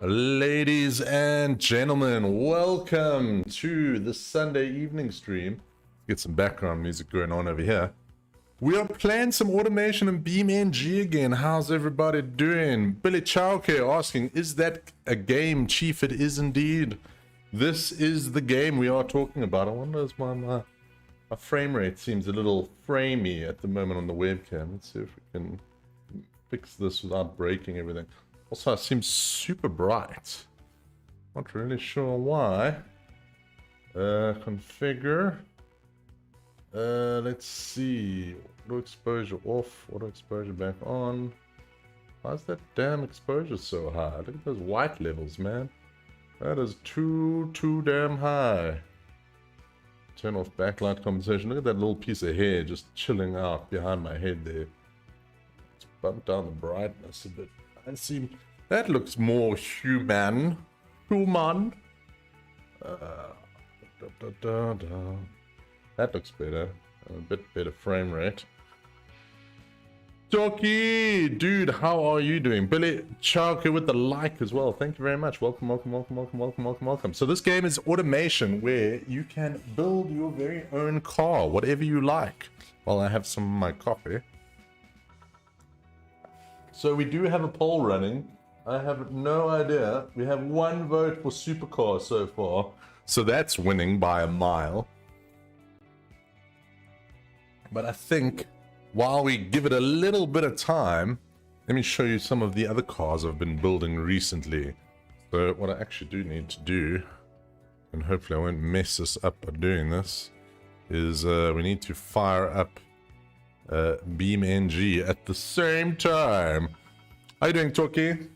Ladies and gentlemen, welcome to the Sunday evening stream. Get some background music going on over here. We are playing some automation and BeamNG again. How's everybody doing? Billy Chowke asking, is that a game? Chief, it is indeed. This is the game we are talking about. I wonder if my frame rate seems a little framey at the moment on the webcam. Let's see if we can fix this without breaking everything. Also, it seems super bright. Not really sure why. Configure. Let's see. Auto exposure off. Auto exposure back on. Why is that damn exposure so high? Look at those white levels, man. That is too damn high. Turn off backlight compensation. Look at that little piece of hair just chilling out behind my head there. Let's bump down the brightness a bit. I see. That looks more human. Human. That looks better. A bit better frame rate. Doki, dude, how are you doing? Billy Chowke with the like as well. Thank you very much. Welcome, welcome, welcome, welcome, welcome, welcome, welcome. So this game is automation where you can build your very own car, whatever you like. While I have some of my coffee. So we do have a poll running. I have no idea. We have one vote for supercar so far. So that's winning by a mile. But I think while we give it a little bit of time, let me show you some of the other cars I've been building recently. So what I actually do need to do, and hopefully I won't mess this up by doing this, is we need to fire up BeamNG at the same time. How you doing, Toki?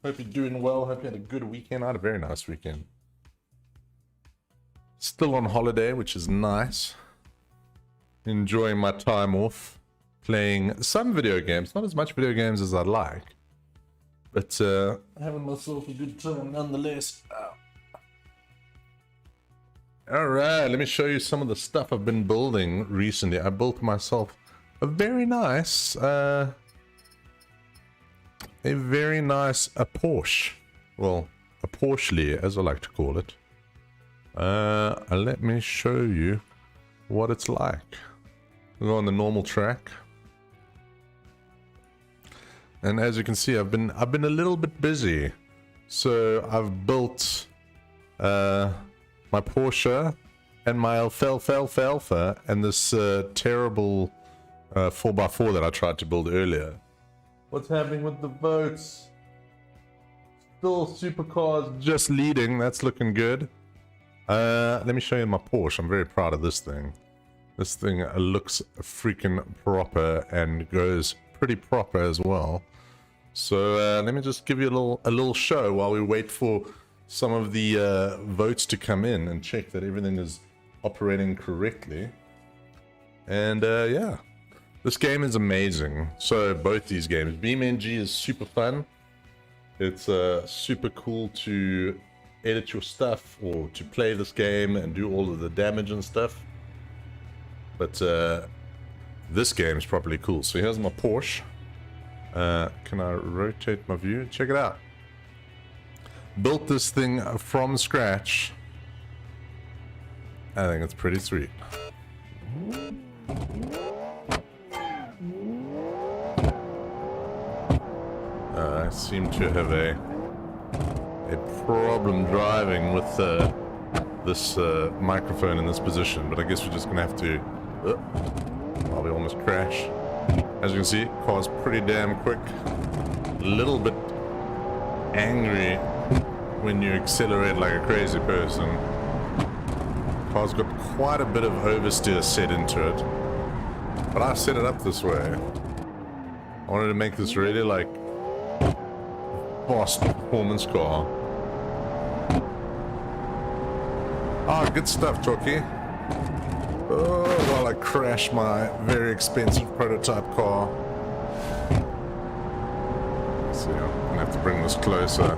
Hope you're doing well. Hope you had a good weekend. I had a very nice weekend. Still on holiday, which is nice. Enjoying my time off. Playing some video games. Not as much video games as I'd like. but having myself a good time nonetheless. All right, let me show you some of the stuff I've been building recently. I built myself a very nice, a Porsche. Well, a Porsche, as I like to call it. Let me show you what it's like. We'll go on the normal track. And as you can see, I've been a little bit busy. So I've built my Porsche and my Alfalfa and this terrible 4x4 that I tried to build earlier. What's happening with the votes? Still supercars just leading. That's looking good. Let me show you my Porsche. I'm very proud of this thing. This thing looks freaking proper and goes pretty proper as well. So let me just give you a little show while we wait for some of the votes to come in and check that everything is operating correctly. And yeah, this game is amazing. So both these games, BeamNG is super fun. It's super cool to edit your stuff or to play this game and do all of the damage and stuff. But this game is properly cool. So here's my Porsche. Can I rotate my view? Check it out. Built this thing from scratch. I think it's pretty sweet. I seem to have a problem driving with this microphone in this position, but I guess we're just gonna have to. We almost crash. As you can see, car's pretty damn quick. A little bit angry when you accelerate like a crazy person. Car's got quite a bit of oversteer set into it, but I set it up this way. I wanted to make this really like fast performance car. Ah, good stuff, Chucky. Oh, while I crash my very expensive prototype car. Let's see, I'm gonna have to bring this closer.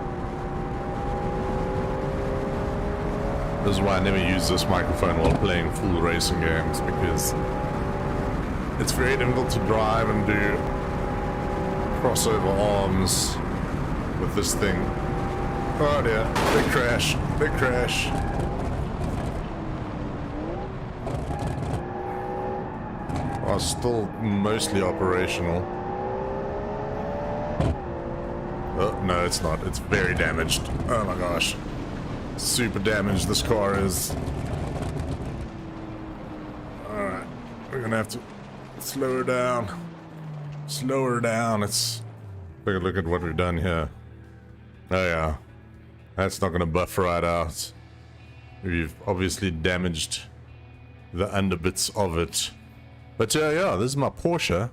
This is why I never use this microphone while playing full racing games, because it's very difficult to drive and do crossover arms with this thing. Oh dear, big crash, big crash. Oh, still mostly operational. Oh, no, it's not. It's very damaged. Oh my gosh. Super damaged this car is. Alright, we're gonna have to slow her down. Slow her down. Let's take a look at what we've done here. Oh yeah, that's not gonna buff right out. We've obviously damaged the underbits of it. But yeah, this is my Porsche.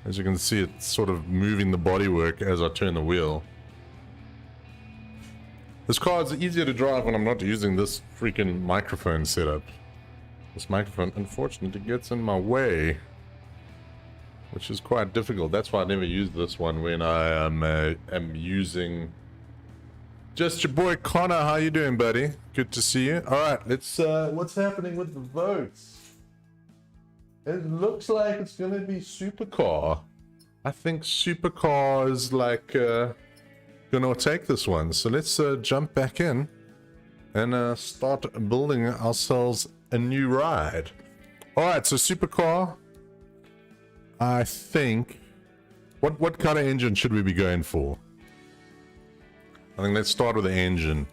As you can see, it's sort of moving the bodywork as I turn the wheel. This car is easier to drive when I'm not using this freaking microphone setup. This microphone, unfortunately, gets in my way, which is quite difficult. That's why I never use this one when I am using just your boy Connor. How you doing, buddy? Good to see you. All right, let's. What's happening with the votes? It looks like it's gonna be supercar. I think supercar is like gonna take this one. So let's jump back in and start building ourselves a new ride. All right, so supercar. I think. What kind of engine should we be going for? I think let's start with the engine.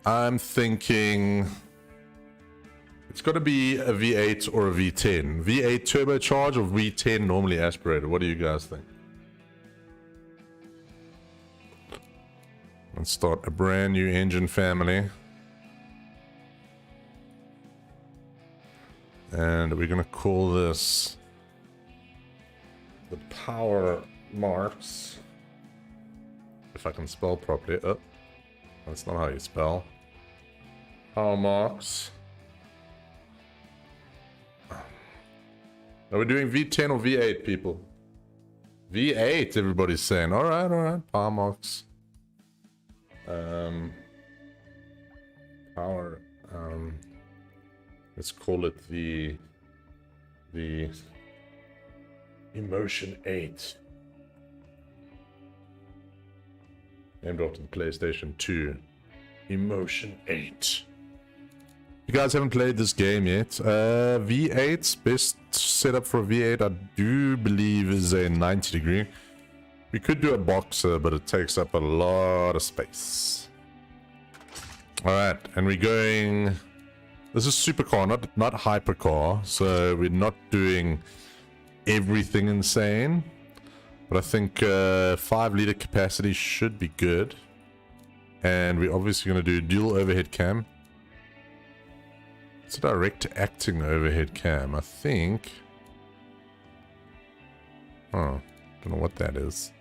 I'm thinking it's got to be a V8 or a V10. V8 turbocharged or V10 normally aspirated. What do you guys think? Let's start a brand new engine family. And we're going to call this the Power Marks. If I can spell properly. Oh, that's not how you spell. Power Marks. Are we doing V10 or V8, people? V8, everybody's saying. All right. Power marks. Power. Let's call it the Emotion 8. Named after the PlayStation 2. Emotion 8. You guys haven't played this game yet. V8's best setup for a V8, I do believe, is a 90 degree. We could do a boxer, but it takes up a lot of space. Alright, and we're going... This is supercar, not hypercar, so we're not doing everything insane. But I think 5-liter capacity should be good. And we're obviously going to do dual overhead cam. It's a direct acting overhead cam, I think. Oh, don't know what that is.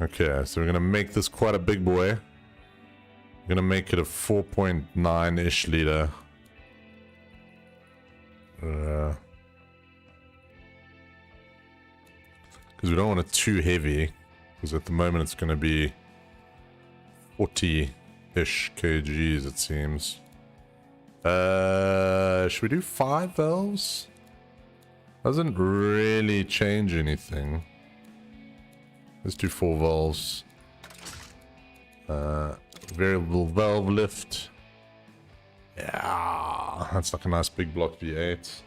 Okay, so we're going to make this quite a big boy. We're going to make it a 4.9-ish liter. Because we don't want it too heavy. Because at the moment it's going to be 40-ish kgs, it seems. Should we do 5 valves? Doesn't really change anything. Let's do 4 valves. Variable valve lift. Yeah, that's like a nice big block V8.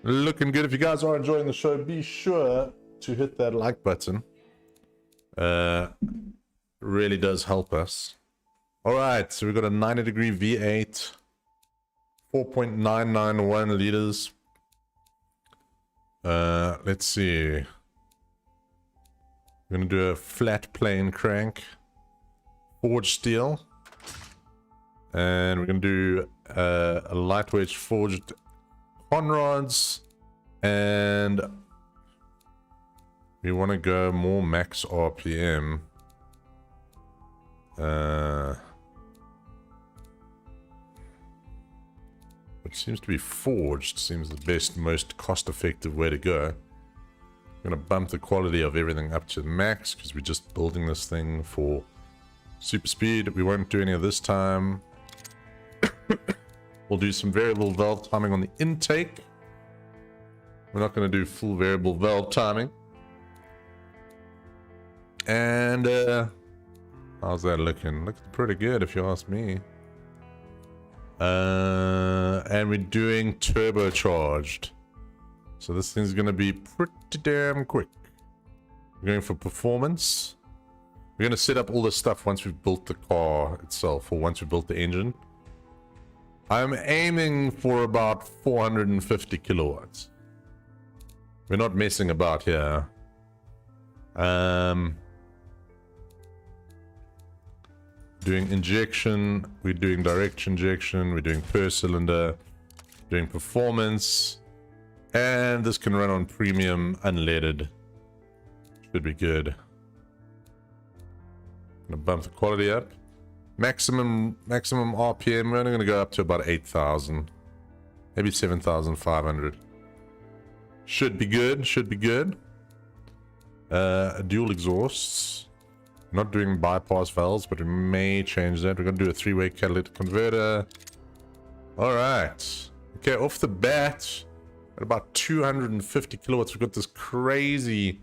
Looking good. If you guys are enjoying the show, be sure to hit that like button. Really does help us. Alright, so we've got a 90 degree V8. 4.991 liters. Let's see. We're going to do a flat plane crank. Forged steel. And we're going to do a lightweight forged con rods. And we want to go more max RPM. Which seems to be forged. Seems the best, most cost-effective way to go. I'm going to bump the quality of everything up to max because we're just building this thing for super speed. We won't do any of this time. We'll do some variable valve timing on the intake. We're not going to do full variable valve timing. And how's that looking? Looks pretty good if you ask me. And we're doing turbocharged. So this thing's going to be pretty damn quick. We're going for performance. We're going to set up all this stuff once we've built the car itself, or once we've built the engine. I'm aiming for about 450 kilowatts. We're not messing about here. Doing injection, we're doing direct injection, we're doing per cylinder, doing performance, and this can run on premium unleaded. Should be good. Gonna bump the quality up. Maximum RPM, we're only gonna go up to about 8,000, maybe 7,500. Should be good, should be good. Dual exhausts. Not doing bypass valves, but we may change that. We're going to do a 3-way catalytic converter. Alright. Okay, off the bat, at about 250 kilowatts, we've got this crazy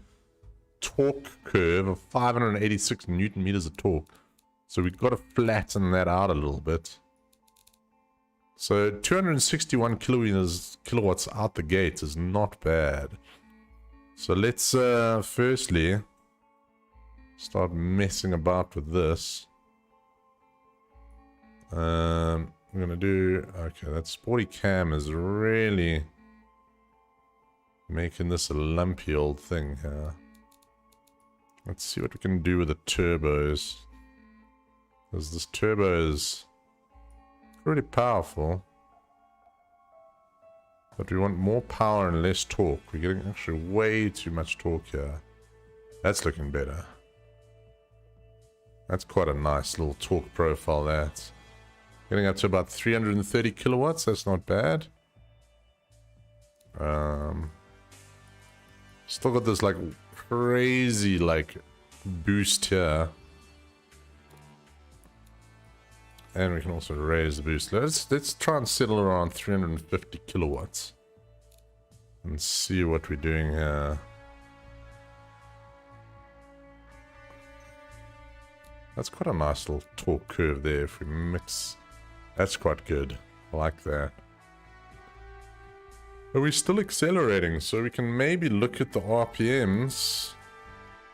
torque curve of 586 Newton meters of torque. So we've got to flatten that out a little bit. So 261 kilowatts out the gate is not bad. So let's firstly start messing about with this. We're gonna do, okay, that sporty cam is really making this a lumpy old thing here. Let's see what we can do with the turbos, because this turbo is pretty powerful, but we want more power and less torque. We're getting actually way too much torque here. That's looking better. That's quite a nice little torque profile, that. Getting up to about 330 kilowatts, that's not bad. Still got this like crazy like boost here. And we can also raise the boost. Let's try and settle around 350 kilowatts. And see what we're doing here. That's quite a nice little torque curve there if we mix. That's quite good. I like that. But we're still accelerating, so we can maybe look at the RPMs.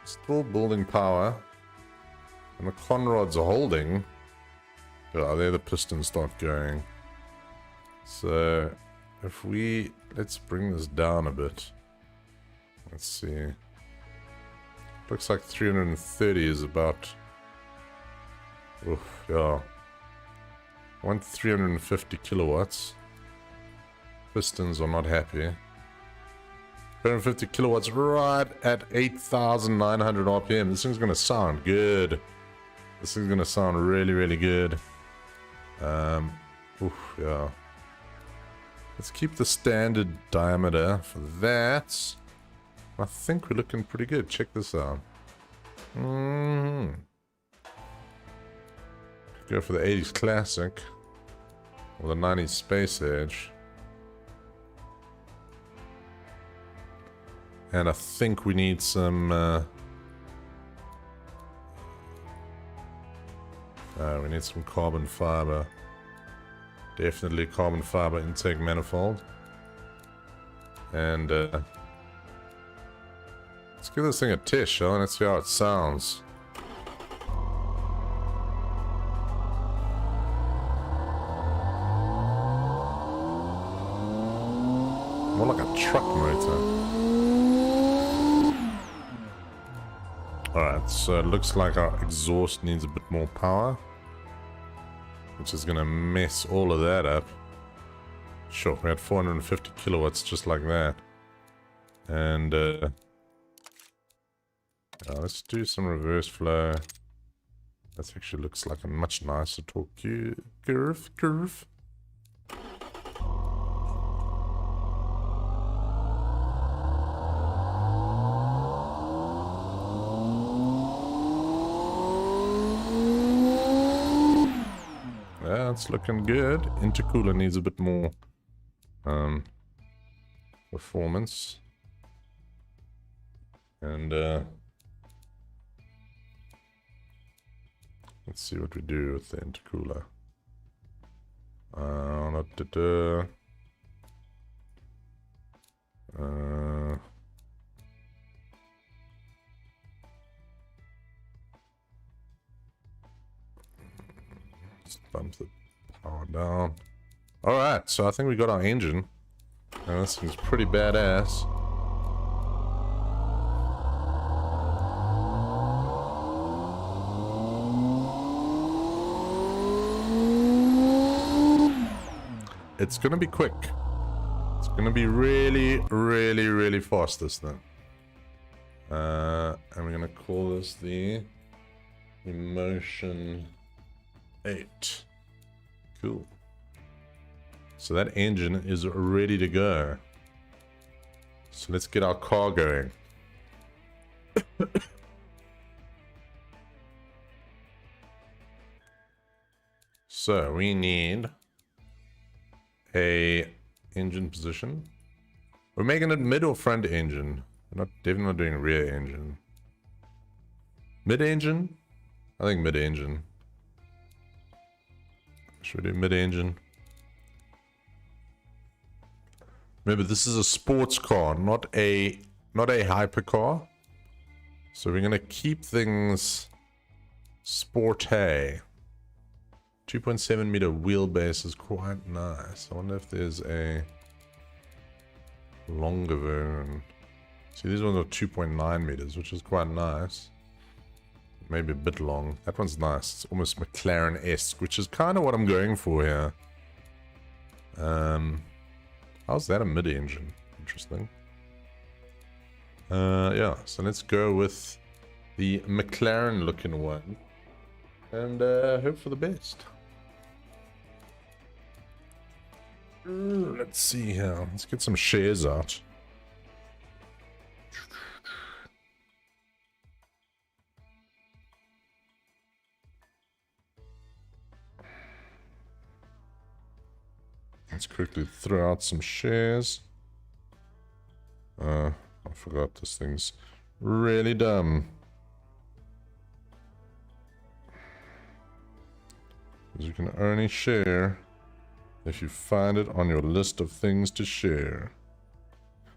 Still building power. And the conrods are holding. Oh, there the pistons start going. So, if we... let's bring this down a bit. Let's see. Looks like 330 is about... oof, yeah. I want 350 kilowatts. Pistons are not happy. 350 kilowatts right at 8,900 RPM. This thing's gonna sound good. This thing's gonna sound really, really good. Oof, yeah. Let's keep the standard diameter for that. I think we're looking pretty good. Check this out. Go for the 80s Classic. Or the 90s Space Age. And I think we need some... we need some carbon fiber. Definitely carbon fiber intake manifold. And let's give this thing a test, shall we? Let's see how it sounds. More like a truck motor. Alright, so it looks like our exhaust needs a bit more power. Which is going to mess all of that up. Sure, we had 450 kilowatts just like that. And, let's do some reverse flow. That actually looks like a much nicer torque curve. It's looking good. Intercooler needs a bit more performance. And let's see what we do with the intercooler. Let's bump the power down. Alright, so I think we got our engine. And this thing's pretty badass. It's gonna be quick. It's gonna be really, really, really fast, this thing. And we're gonna call this the Emotion 8. Cool. So that engine is ready to go. So let's get our car going. So we need a engine position. We're making it mid or front engine. We're definitely not doing rear engine. Mid engine? I think mid engine. Should we do mid engine? Remember, this is a sports car, not a hypercar. So we're gonna keep things sporty. 2.7 meter wheelbase is quite nice. I wonder if there's a longer version. See, these ones are 2.9 meters, which is quite nice. Maybe a bit long. That one's nice. It's almost McLaren-esque, which is kind of what I'm going for here. How's that a mid-engine? Interesting. Yeah, so let's go with the McLaren-looking one. And hope for the best. Let's see here. Let's get some shares out. Let's quickly throw out some shares. I forgot this thing's really dumb. Because you can only share if you find it on your list of things to share.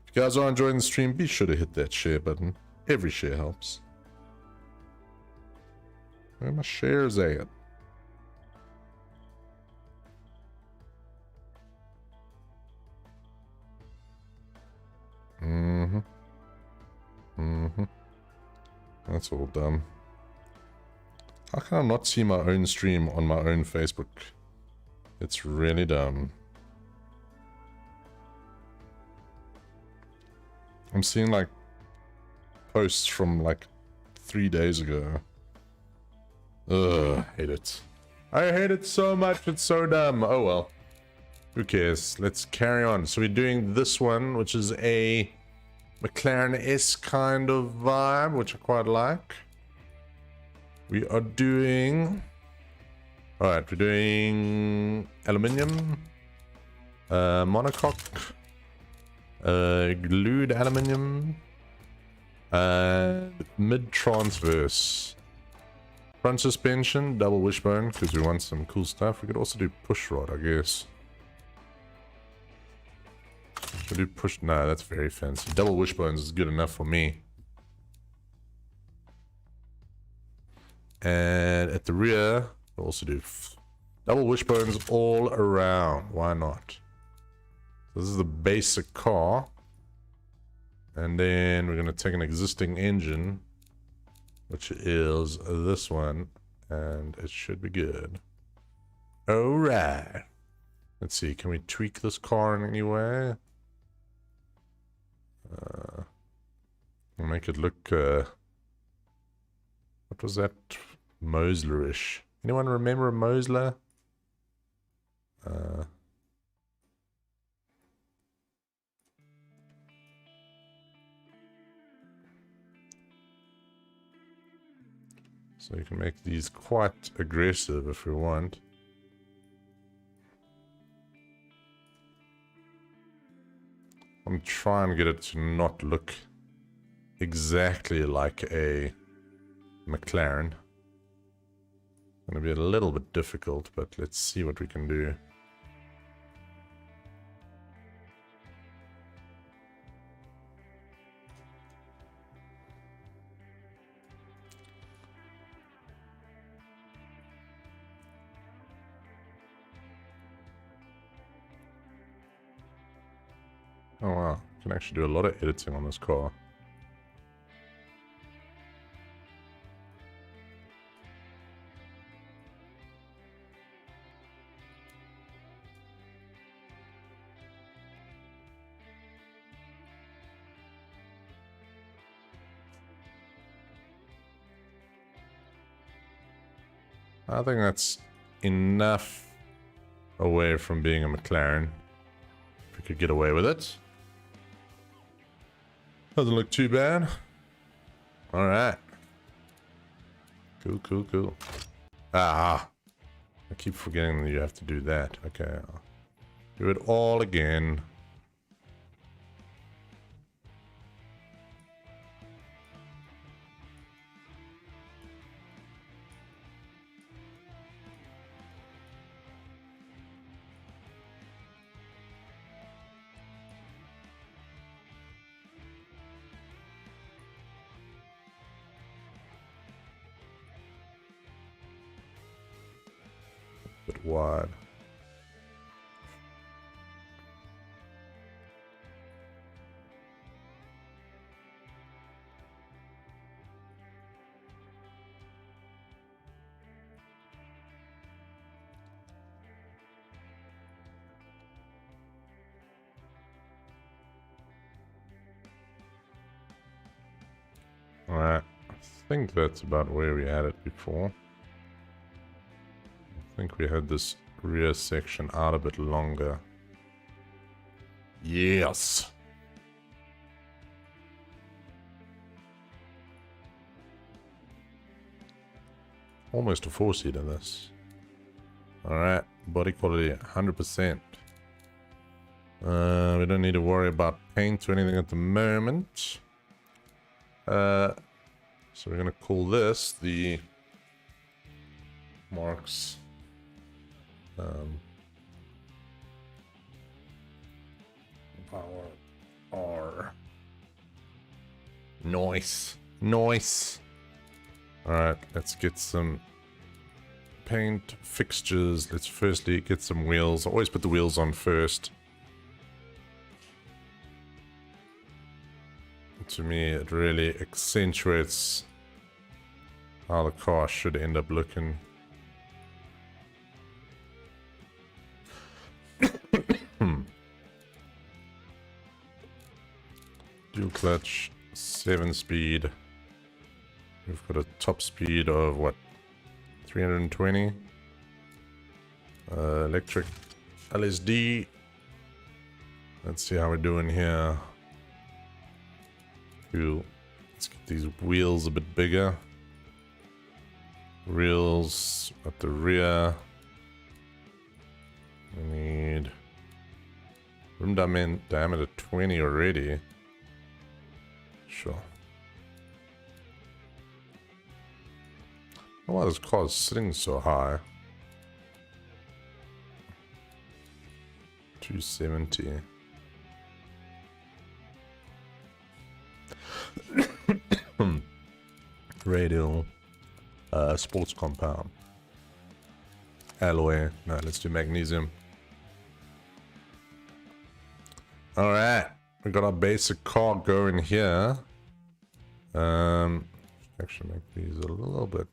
If you guys are enjoying the stream, be sure to hit that share button. Every share helps. Where are my shares at? That's all dumb. How can I not see my own stream on my own Facebook? It's really dumb. I'm seeing like posts from like 3 days ago. Ugh, I hate it. I hate it so much, it's so dumb. Oh well. Who cares? Let's carry on. So we're doing this one, which is a McLaren-esque kind of vibe, which I quite like. We are doing... Alright, we're doing aluminium, monocoque, glued aluminium, and mid-transverse. Front suspension, double wishbone, because we want some cool stuff. We could also do push rod, I guess. Should we do push? No, that's very fancy. Double wishbones is good enough for me. And at the rear, we'll also do double wishbones all around. Why not? So this is the basic car. And then we're going to take an existing engine, which is this one, and it should be good. Alright. Let's see, can we tweak this car in any way? We'll make it look, what was that? Mosler-ish. Anyone remember a Mosler? So you can make these quite aggressive if we want. I'm trying to get it to not look exactly like a McLaren. Gonna be a little bit difficult, but let's see what we can do. Oh wow, you can actually do a lot of editing on this car. I think that's enough away from being a McLaren. If we could get away with it. Doesn't look too bad. Alright. Cool, cool, cool. Ah! I keep forgetting that you have to do that. Okay. I'll do it all again. Bit wide. Alright, I think that's about where we had it before. I think we had this rear section out a bit longer. Yes! Almost a 4-seater this. Alright, body quality 100%. We don't need to worry about paint or anything at the moment. So we're gonna call this the Marks Power R. Nice. Nice. Alright, let's get some paint fixtures. Let's firstly get some wheels. I always put the wheels on first. To me, it really accentuates how the car should end up looking. Dual clutch, 7-speed. We've got a top speed of what? 320. Electric LSD. Let's see how we're doing here. Cool. Let's get these wheels a bit bigger. Wheels at the rear. We need rim diameter 20 already. Sure. Oh, why this car is sitting so high? 270. Radial. Sports compound. Alloy. No, let's do magnesium. Alright. We got our basic car going here. Actually make these a little bit.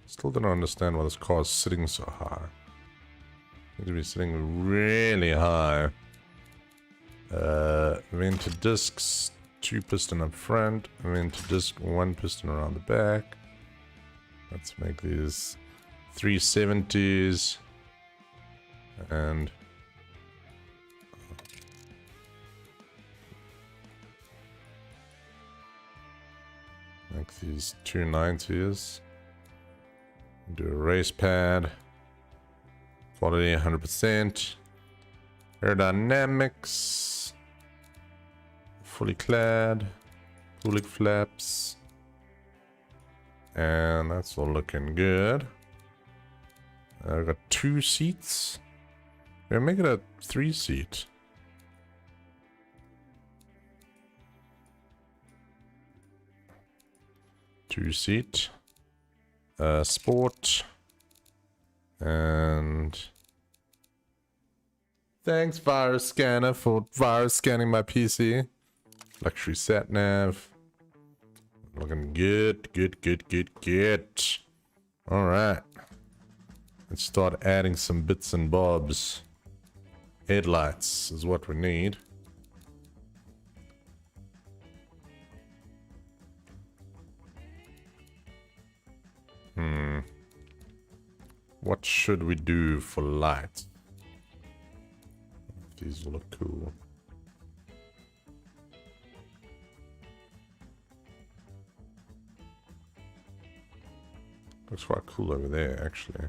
Still don't understand why this car is sitting so high. Need to be sitting really high. Vented discs, 2 piston up front, vented disc, 1 piston around the back. Let's make these 370s and make these 290s. Do a race pad. Quality 100%. Aerodynamics. Fully clad. Cooling flaps. And that's all looking good. I've got 2 seats. We're gonna make it a 3-seat. Two-seat. Sport. And thanks virus scanner for virus scanning my PC. Luxury sat nav. Looking good, good. Alright. Let's start adding some bits and bobs. Headlights is what we need. What should we do for light? These will look cool. Looks quite cool over there, actually.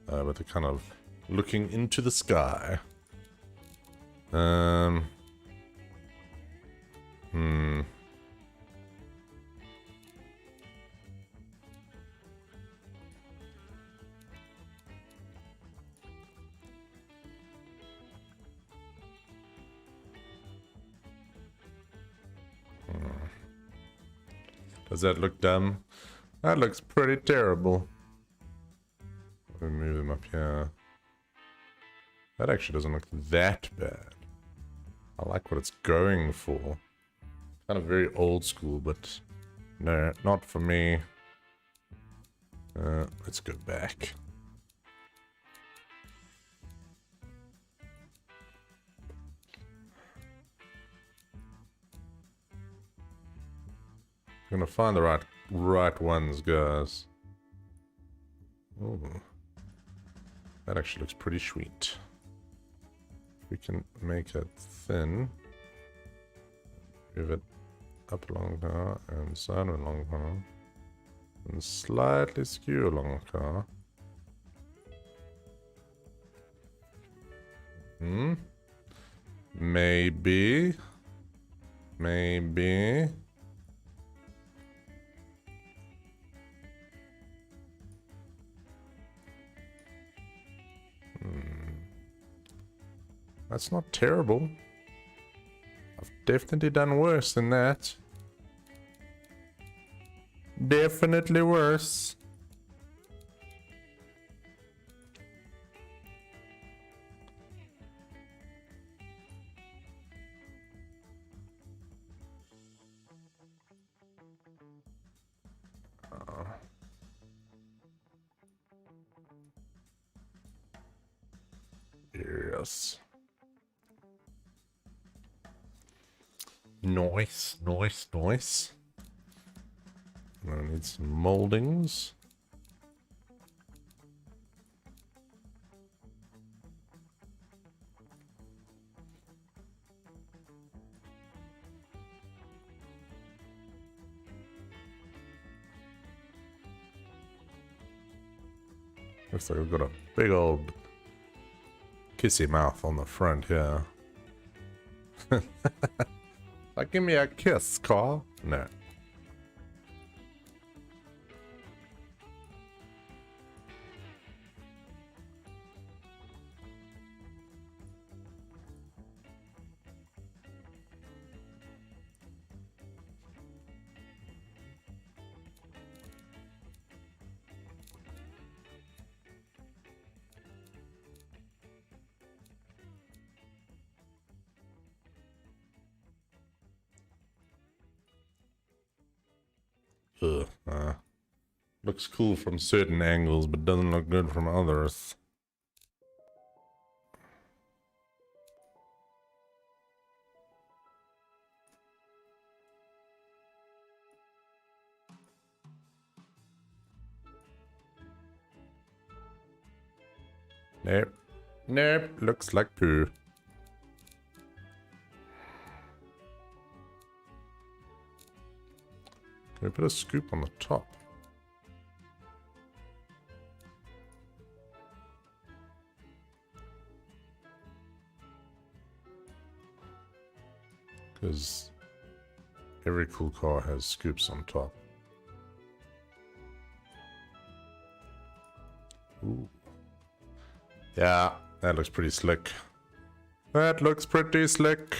But they're kind of looking into the sky. Does that look dumb? That looks pretty terrible. Let me move them up here. That actually doesn't look that bad. I like what it's going for. Kind of very old school, but no, not for me. Let's go back. I'm gonna find the right ones, guys. Oh, that actually looks pretty sweet. We can make it thin. Give it up along car and side along car. And slightly skew along car. Hmm? Maybe. Maybe. That's not terrible. I've definitely done worse than that. Definitely worse. Yes. Nice, nice, nice. I need some moldings. Looks like I've got a big old kissy mouth on the front here. Like, give me a kiss, Carl. No. Ugh. Looks cool from certain angles, but doesn't look good from others. Nope. Nope. Looks like poo. Can we put a scoop on the top? Because every cool car has scoops on top. Ooh. Yeah, that looks pretty slick. That looks pretty slick.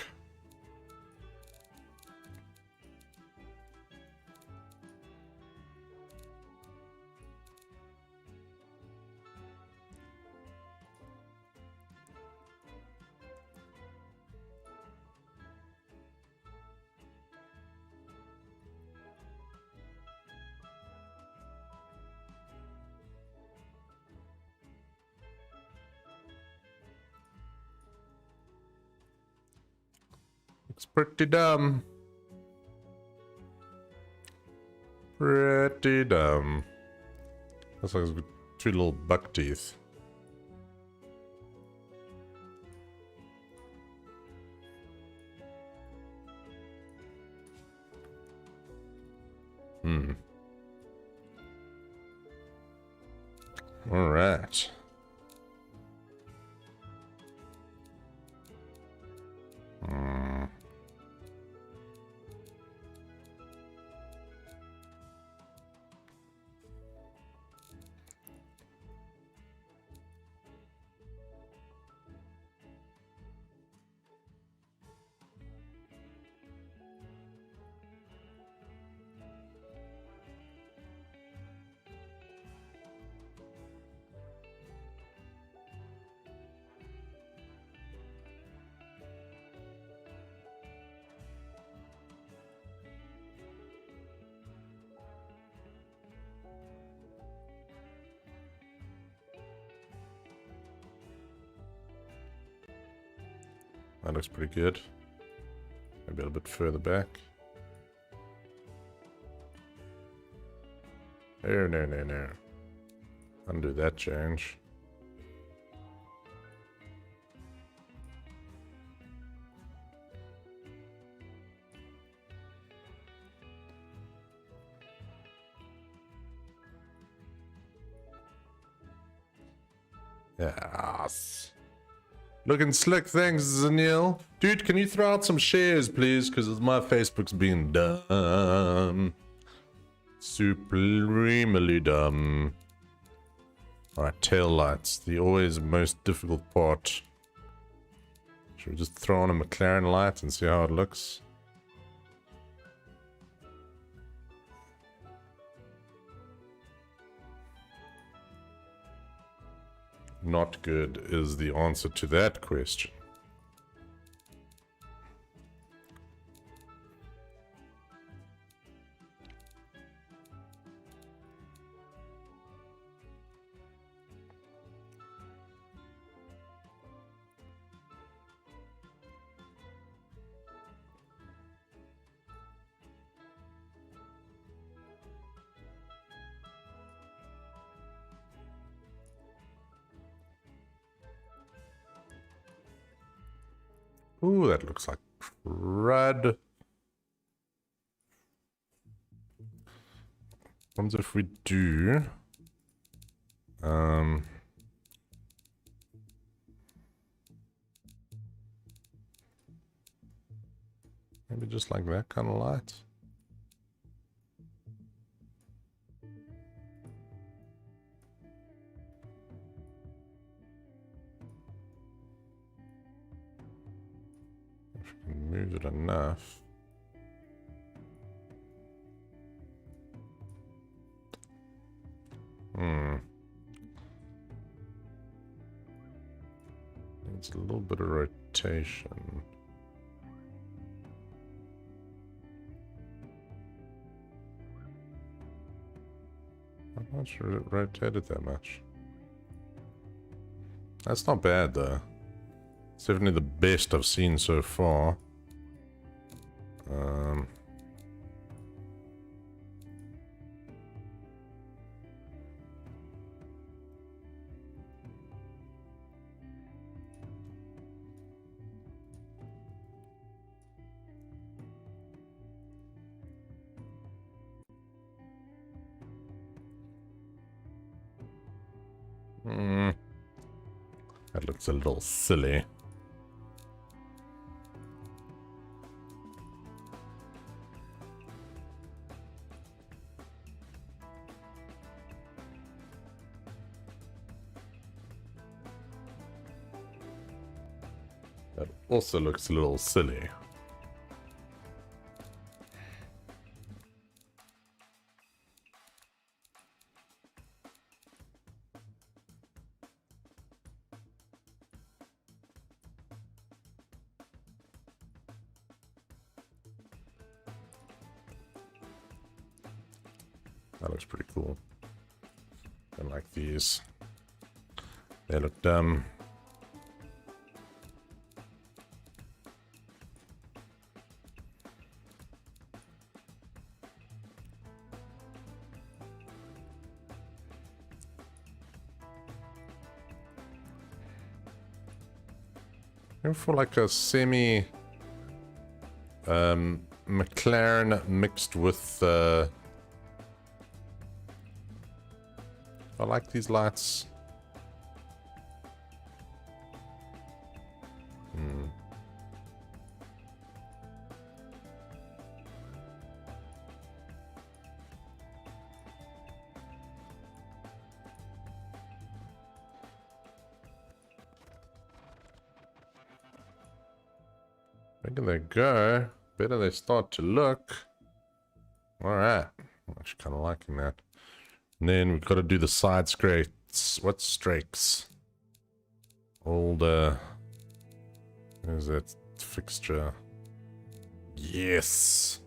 Looks pretty dumb. Pretty dumb. Looks like it's got 2 little buck teeth. All right. That looks pretty good. Maybe a little bit further back. No, no, no, no. Undo that change. Yes. Looking slick, thanks, Zanil. Dude, can you throw out some shares, please? Because my Facebook's being dumb. Supremely dumb. Alright, tail lights. The always most difficult part. Should we just throw on a McLaren light and see how it looks? Not good is the answer to that question. Ooh, that looks like crud. What if we do... maybe just like that kind of light. If we can move it enough. Needs a little bit of rotation. I'm not sure it rotated that much. That's not bad though. It's definitely the best I've seen so far. That looks a little silly. That also looks a little silly. That looks pretty cool. I like these. They look dumb. Maybe for like a semi McLaren mixed with I like these lights. Bigger they go, better they start to look. Alright. I'm actually kind of liking that. And then we've got to do the side scrapes. What strakes? Old, where's that fixture? Yes!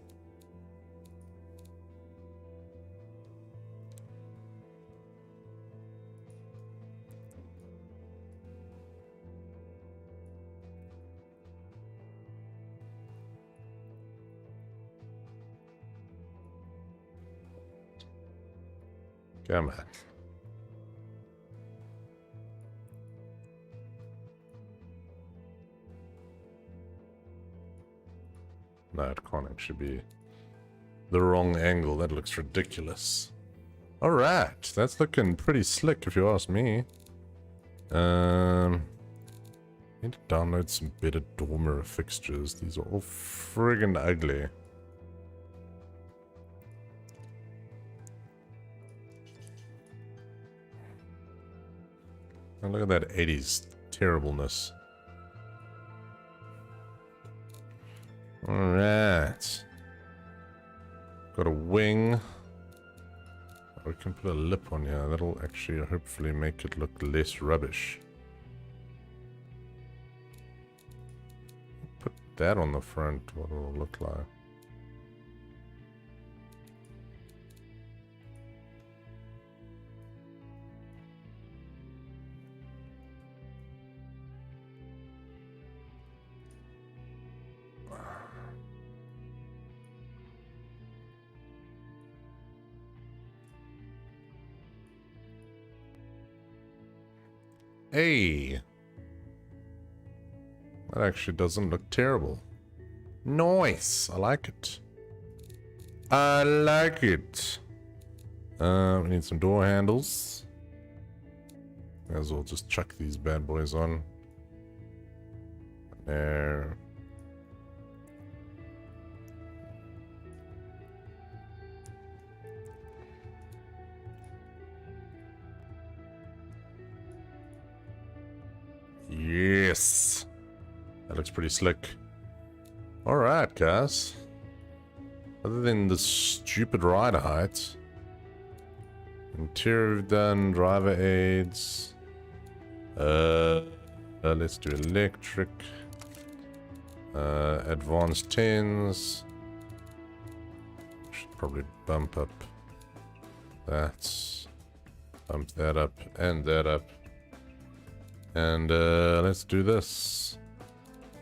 Come on. No, it can't actually be the wrong angle. That looks ridiculous. Alright, that's looking pretty slick if you ask me. Yeah, Need to download some better door mirror fixtures. These are all friggin' ugly. Oh, look at that 80s terribleness. Alright. Got a wing. We can put a lip on here. That'll actually hopefully make it look less rubbish. Put that on the front, what it'll look like. Hey! That actually doesn't look terrible. Nice! I like it. I like it. We need some door handles. May as well just chuck these bad boys on. There. Yes! That looks pretty slick. Alright, guys. Other than the stupid rider height. Interior done, driver aids. Let's do electric. Advanced 10s. Should probably bump up that. Bump that up and that up. And let's do this.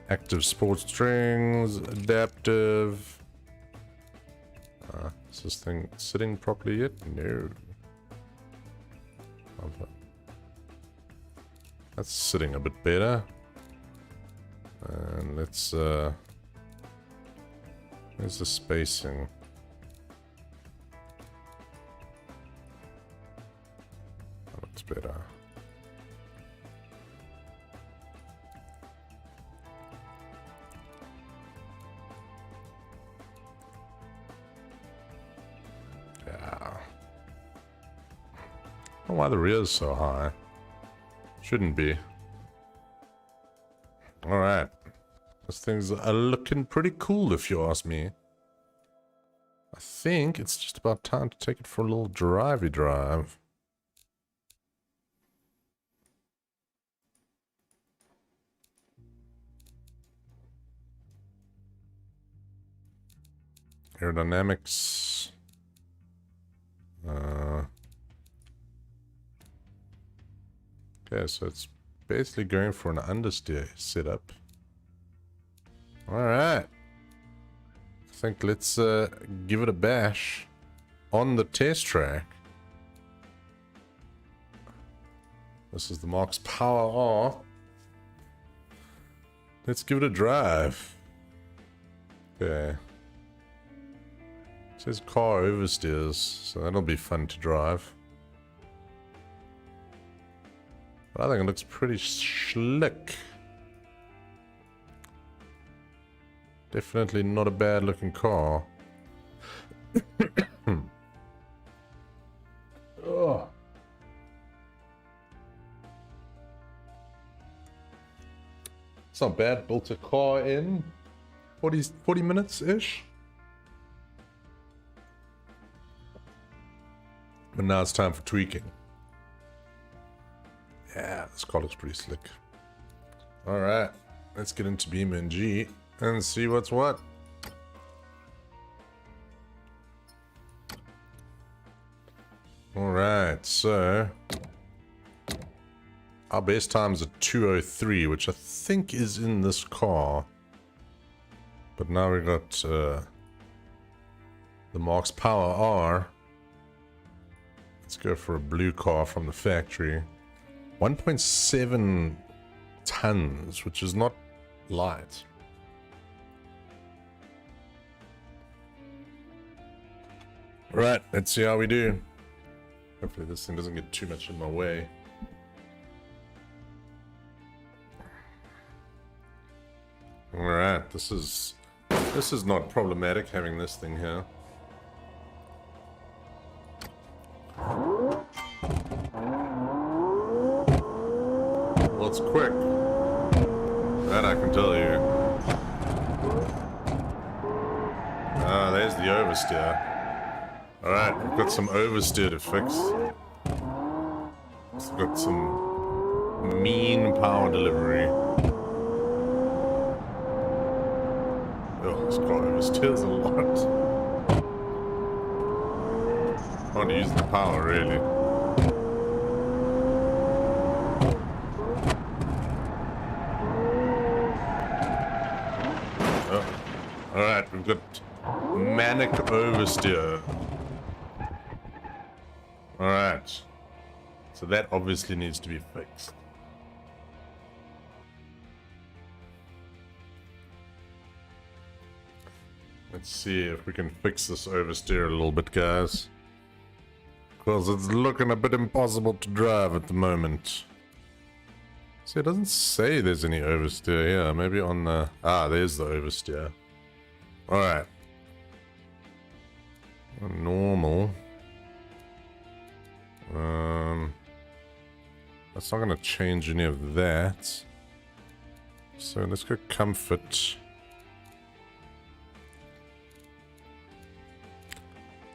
Active sports strings, adaptive. Is this thing sitting properly yet? No. That's sitting a bit better. And let's where's the spacing? That looks better. I don't know why the rear is so high. Shouldn't be. Alright. Those things are looking pretty cool if you ask me. I think it's just about time to take it for a little drivey drive. Aerodynamics. Okay, so it's basically going for an understeer setup. Alright. I think let's give it a bash on the test track. This is the Mark's Power R. Let's give it a drive. Okay. It says car oversteers, so that'll be fun to drive. But I think it looks pretty slick. Definitely not a bad looking car. Oh. It's not bad. Built a car in 40 minutes-ish. But now it's time for tweaking. Yeah, this car looks pretty slick. Alright, let's get into BeamNG and see what's what. Alright, so our base time is a 2:03, which I think is in this car. But now we got the Mark's Power R. Let's go for a blue car from the factory. 1.7 tons, which is not light. Right, let's see how we do. Hopefully this thing doesn't get too much in my way. this is not problematic having this thing here. Well, it's quick. That I can tell you. Ah, there's the oversteer. Alright, we've got some oversteer to fix. We've got some mean power delivery. Oh, this car oversteers a lot. I want to use the power, really. Oh. Alright, we've got manic oversteer. Alright. So that obviously needs to be fixed. Let's see if we can fix this oversteer a little bit, guys. Because it's looking a bit impossible to drive at the moment. See, it doesn't say there's any oversteer here. Maybe on the... Ah, there's the oversteer. Alright. Normal. That's not going to change any of that. So let's go comfort.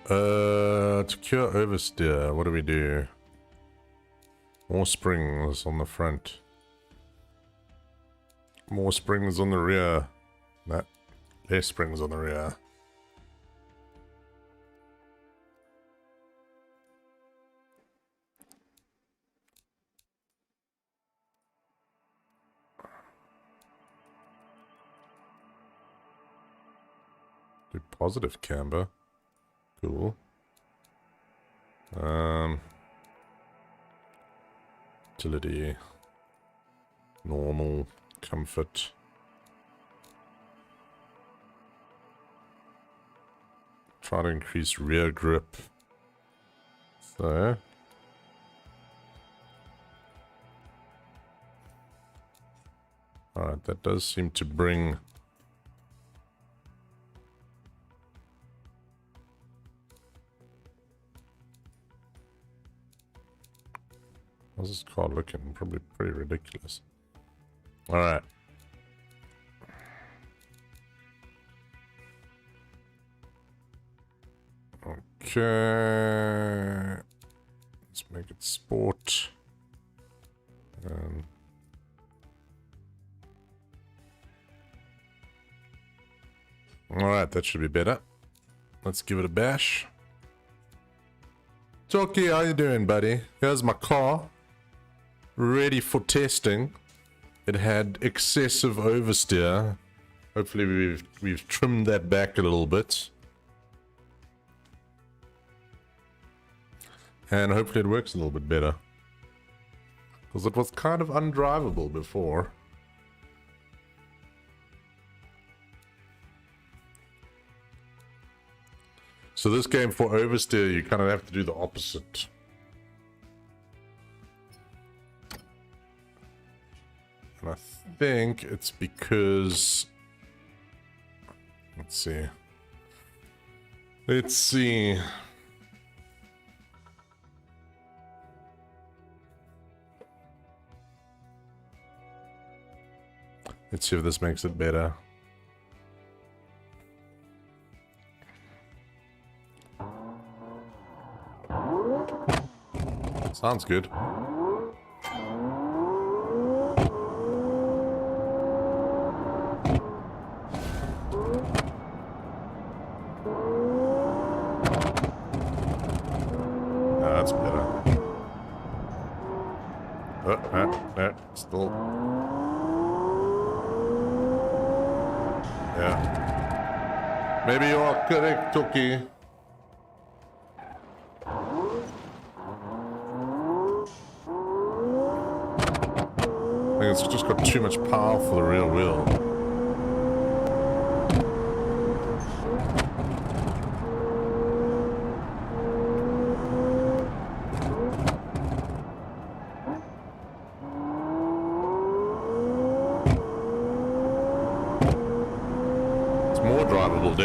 To cure oversteer, what do we do? More springs on the front. More springs on the rear. Nah, less springs on the rear. Do positive camber. Cool. Utility. Normal. Comfort. Try to increase rear grip. So. Alright, that does seem to bring... How's this car looking? Probably pretty ridiculous. Alright. Okay. Let's make it sport. Alright, that should be better. Let's give it a bash. Toki, how you doing, buddy? Here's my car. Ready for testing. It had excessive oversteer. Hopefully we've trimmed that back a little bit. And hopefully it works a little bit better. Because it was kind of undrivable before. So this game, for oversteer, you kind of have to do the opposite. And I think it's because... Let's see. Let's see. Let's see if this makes it better. Sounds good. That's better. Still. Yeah. Maybe you are correct, Toki. I think it's just got too much power for the rear wheel.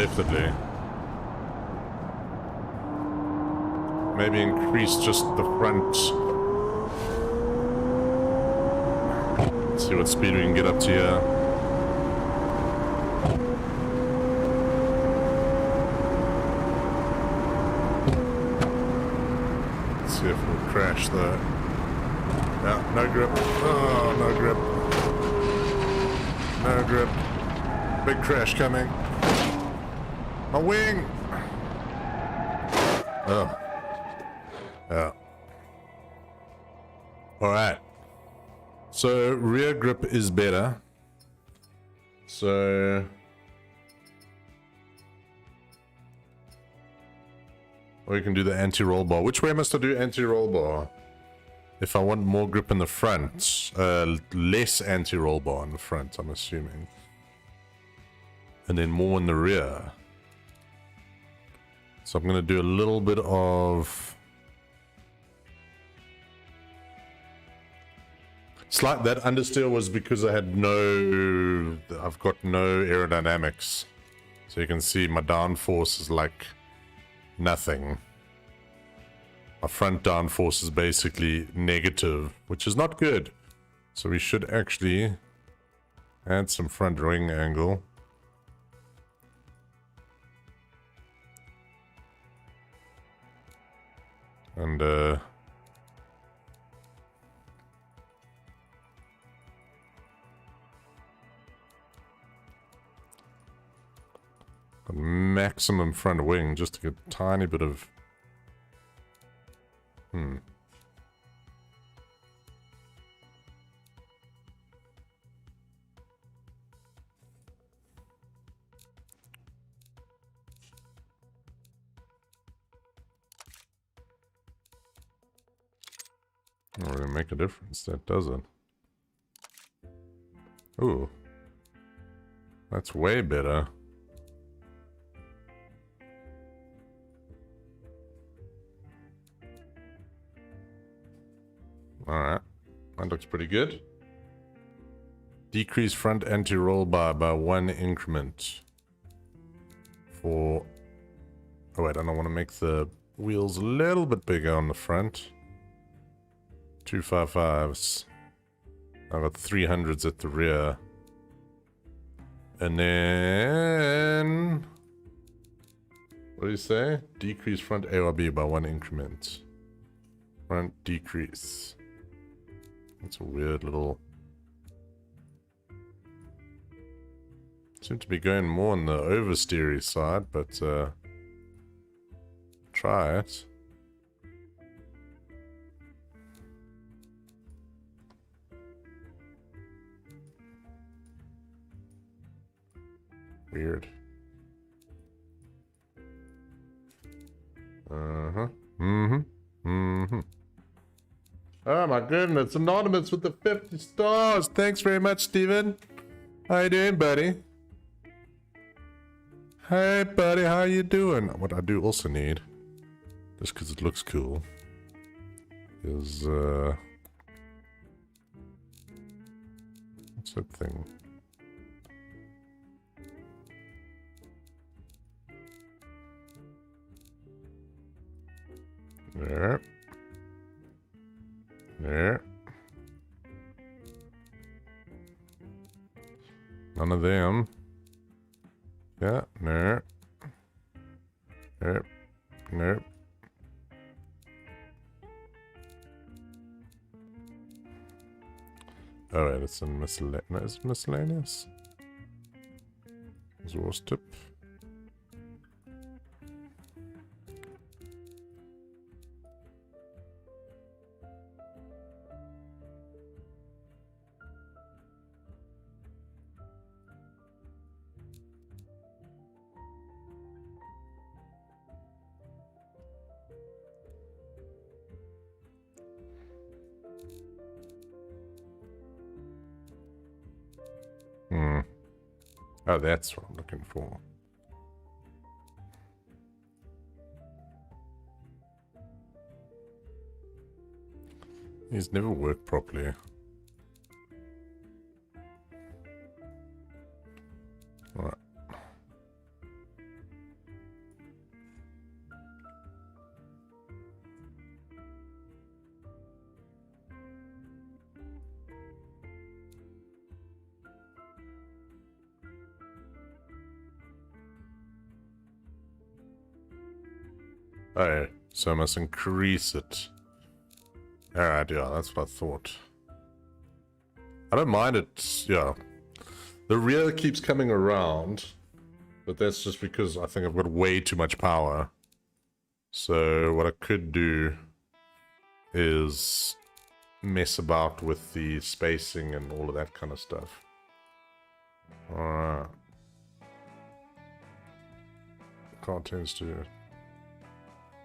definitely. Maybe increase just the front. Let's see what speed we can get up to here. Let's see if we'll crash though. No, no grip. Oh, no grip. No grip. Big crash coming. My wing! Oh. Oh. Alright. So, rear grip is better. So... or you can do the anti-roll bar. Which way must I do anti-roll bar? If I want more grip in the front. Less anti-roll bar in the front, I'm assuming. And then more in the rear. So I'm going to do a little bit of... Slight, that understeer was because I had no... I've got no aerodynamics. So you can see my downforce is like nothing. My front downforce is basically negative, which is not good. So we should actually add some front wing angle. And maximum front wing just to get a tiny bit of Not really make a difference, that doesn't. Ooh. That's way better. Alright. That looks pretty good. Decrease front anti-roll bar by 1 increment. For... oh wait, I don't want to make the wheels a little bit bigger on the front. 255s. I've got 300s at the rear. And then... what do you say? Decrease front ARB by 1 increment. Front decrease. That's a weird little... seem to be going more on the oversteery side, but try it. Weird. Oh my goodness, Anonymous with the 50 stars. Thanks very much, Steven. How you doing, buddy? Hey, buddy, how you doing? What I do also need, just because it looks cool, is, what's that thing? There. There. None of them. Yeah, no. Nope. Nope. Oh wait, it's in miscellaneous. Exhaust tip. Oh, that's what I'm looking for. These never work properly. Alright. Oh, so I must increase it. Alright, yeah, that's what I thought. I don't mind it, yeah. The rear keeps coming around, but that's just because I think I've got way too much power. So what I could do is mess about with the spacing and all of that kind of stuff. Alright. Car tends to...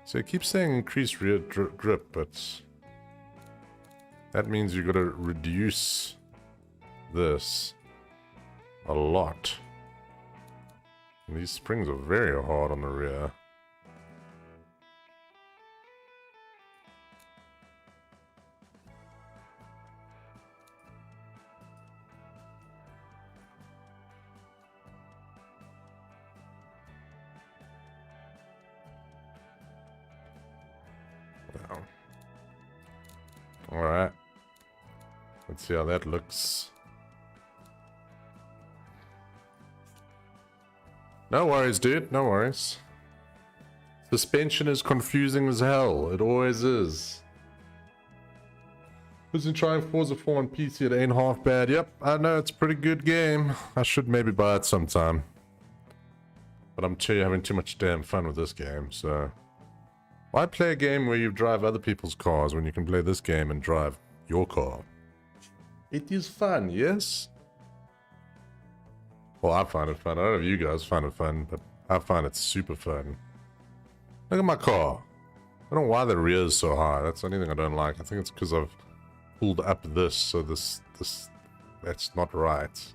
So it keeps saying increase rear grip, but that means you've got to reduce this a lot. And these springs are very hard on the rear. Wow. All right. Let's see how that looks. No worries, dude. No worries. Suspension is confusing as hell. It always is. Wasn't trying Forza 4 on PC. It ain't half bad. Yep, I know it's a pretty good game. I should maybe buy it sometime. But I'm having too much damn fun with this game, so... Why play a game where you drive other people's cars when you can play this game and drive your car? It is fun, yes? Well, I find it fun. I don't know if you guys find it fun, but I find it super fun. Look at my car. I don't know why the rear is so high. That's the only thing I don't like. I think it's because I've pulled up this, so that's not right.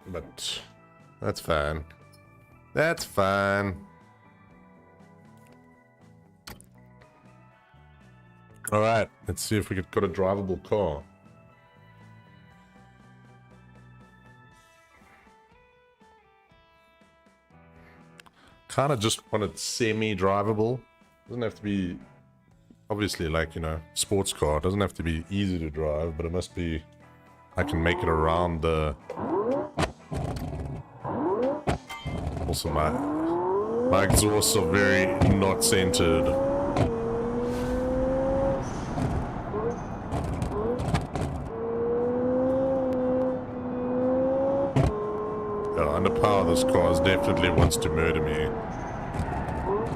But that's fine. That's fine. Alright, let's see if we got a drivable car. Kind of just want it semi-drivable. Doesn't have to be, obviously, like, you know, sports car. It doesn't have to be easy to drive, but it must be, I can make it around the... Also, my exhausts are very not centered. Underpower this car definitely wants to murder me.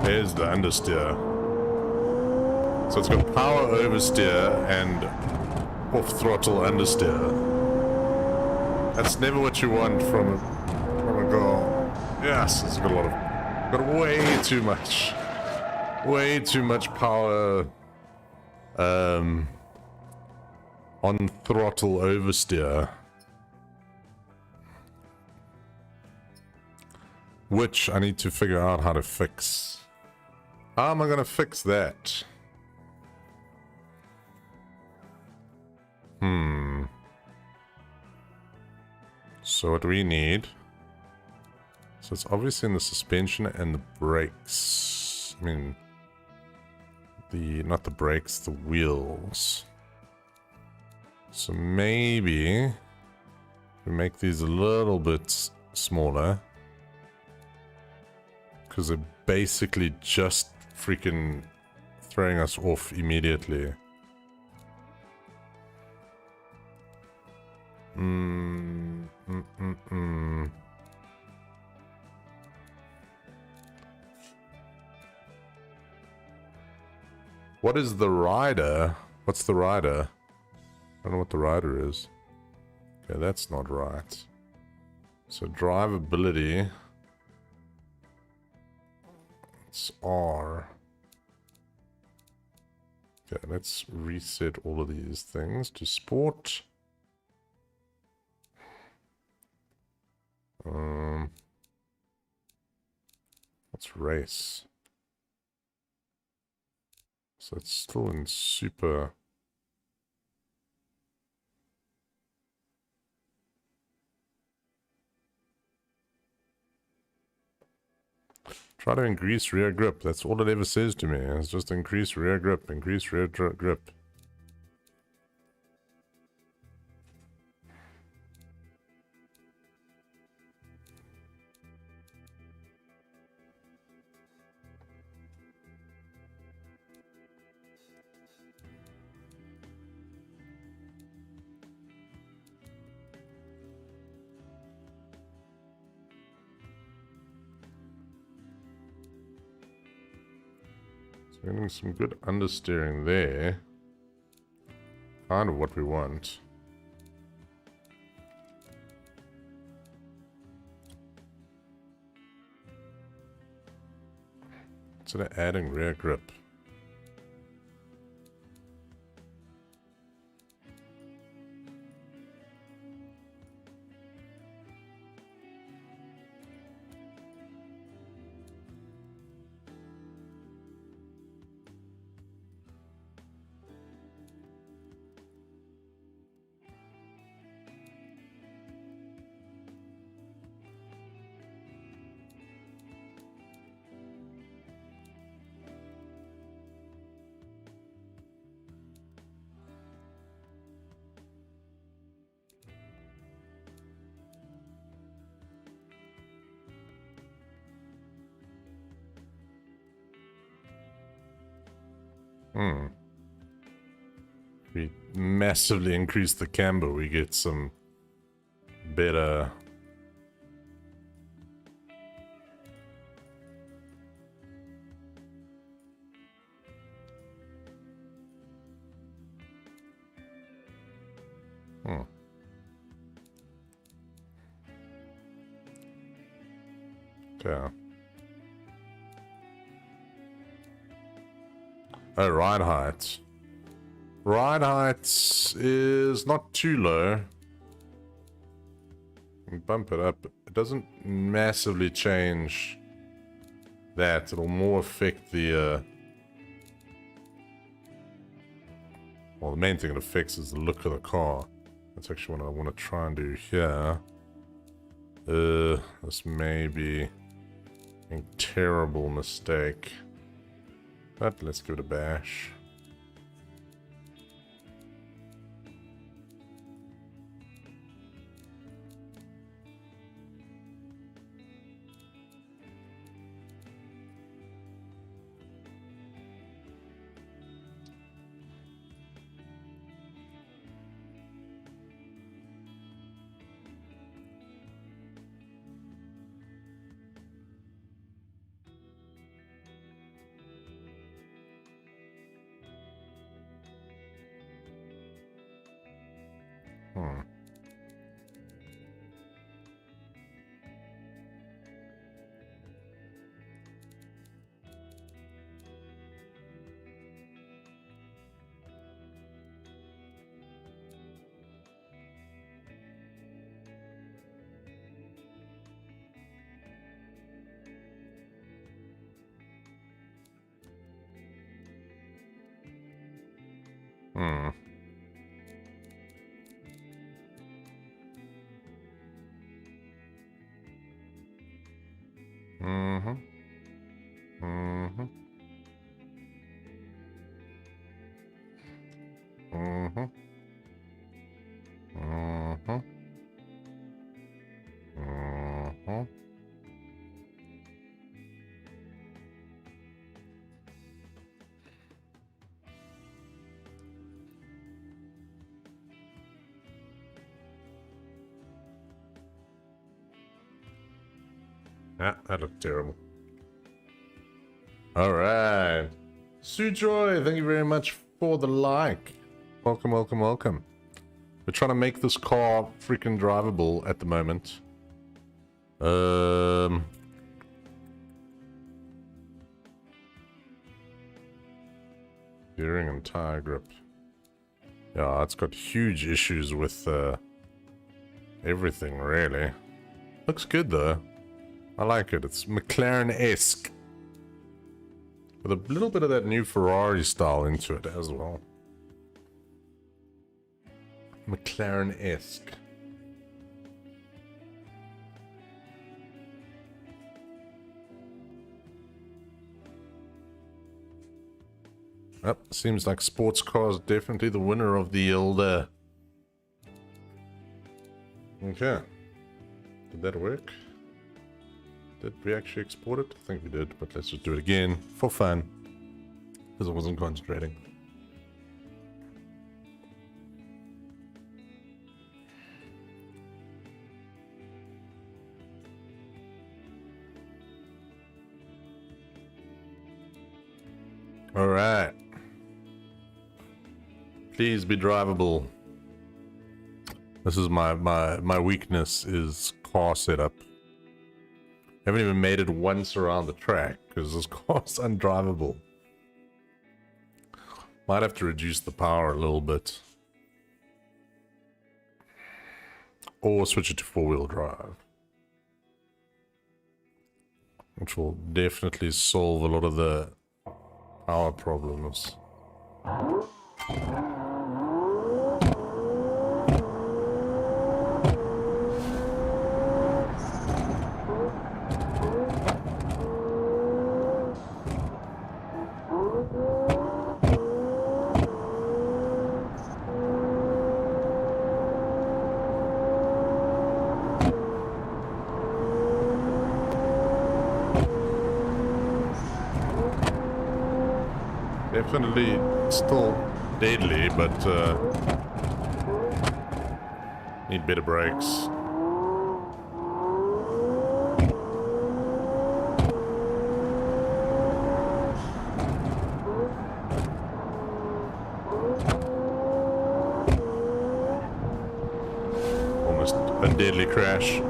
There's the understeer. So it's got power oversteer and off throttle understeer. That's never what you want from a car. Yes, it's got a lot of, got way too much power on throttle oversteer. Which I need to figure out how to fix. How am I gonna fix that? So what do we need? So it's obviously in the suspension and the brakes. I mean, not the brakes, the wheels. So maybe we make these a little bit smaller. Because they're basically just freaking throwing us off immediately. What is the rider? What's the rider? I don't know what the rider is. Okay, that's not right. So drivability. It's R. Okay, let's reset all of these things to sport. Let's race. So it's still in super. Try to increase rear grip. That's all it ever says to me. It's just increase rear grip, increase rear grip. So getting some good understeering there. Kind of what we want. Instead of adding rear grip. We massively increase the camber, we get some better... Okay. Oh, ride height. Ride height is not too low. Bump it up. It doesn't massively change that. It'll more affect the... Well, the main thing it affects is the look of the car. That's actually what I want to try and do here. This may be a terrible mistake. But let's give it a bash. Ah, that looked terrible. Alright. Sujoy, thank you very much for the like. Welcome, welcome, welcome. We're trying to make this car freaking drivable at the moment. Steering and tire grip. Yeah, it's got huge issues with everything, really. Looks good, though. I like it. It's McLaren-esque. With a little bit of that new Ferrari style into it as well. McLaren-esque. Oh, seems like sports cars definitely the winner of the old... Okay. Did that work? Did we actually export it? I think we did, but let's just do it again for fun. Because I wasn't concentrating. Alright. Please be drivable. This is my weakness is car setup. Haven't even made it once around the track because this car's undrivable. Might have to reduce the power a little bit. Or switch it to four-wheel drive. Which will definitely solve a lot of the power problems. Definitely still deadly, but need better brakes. Almost a deadly crash.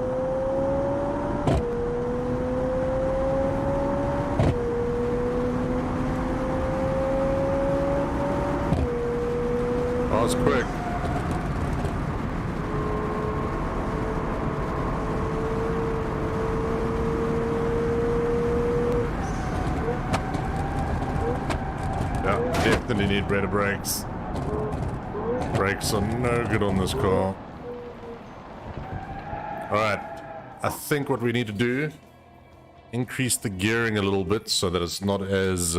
That was quick. Yeah, definitely need better brakes. Brakes are no good on this car. Alright, I think what we need to do, increase the gearing a little bit so that it's not as...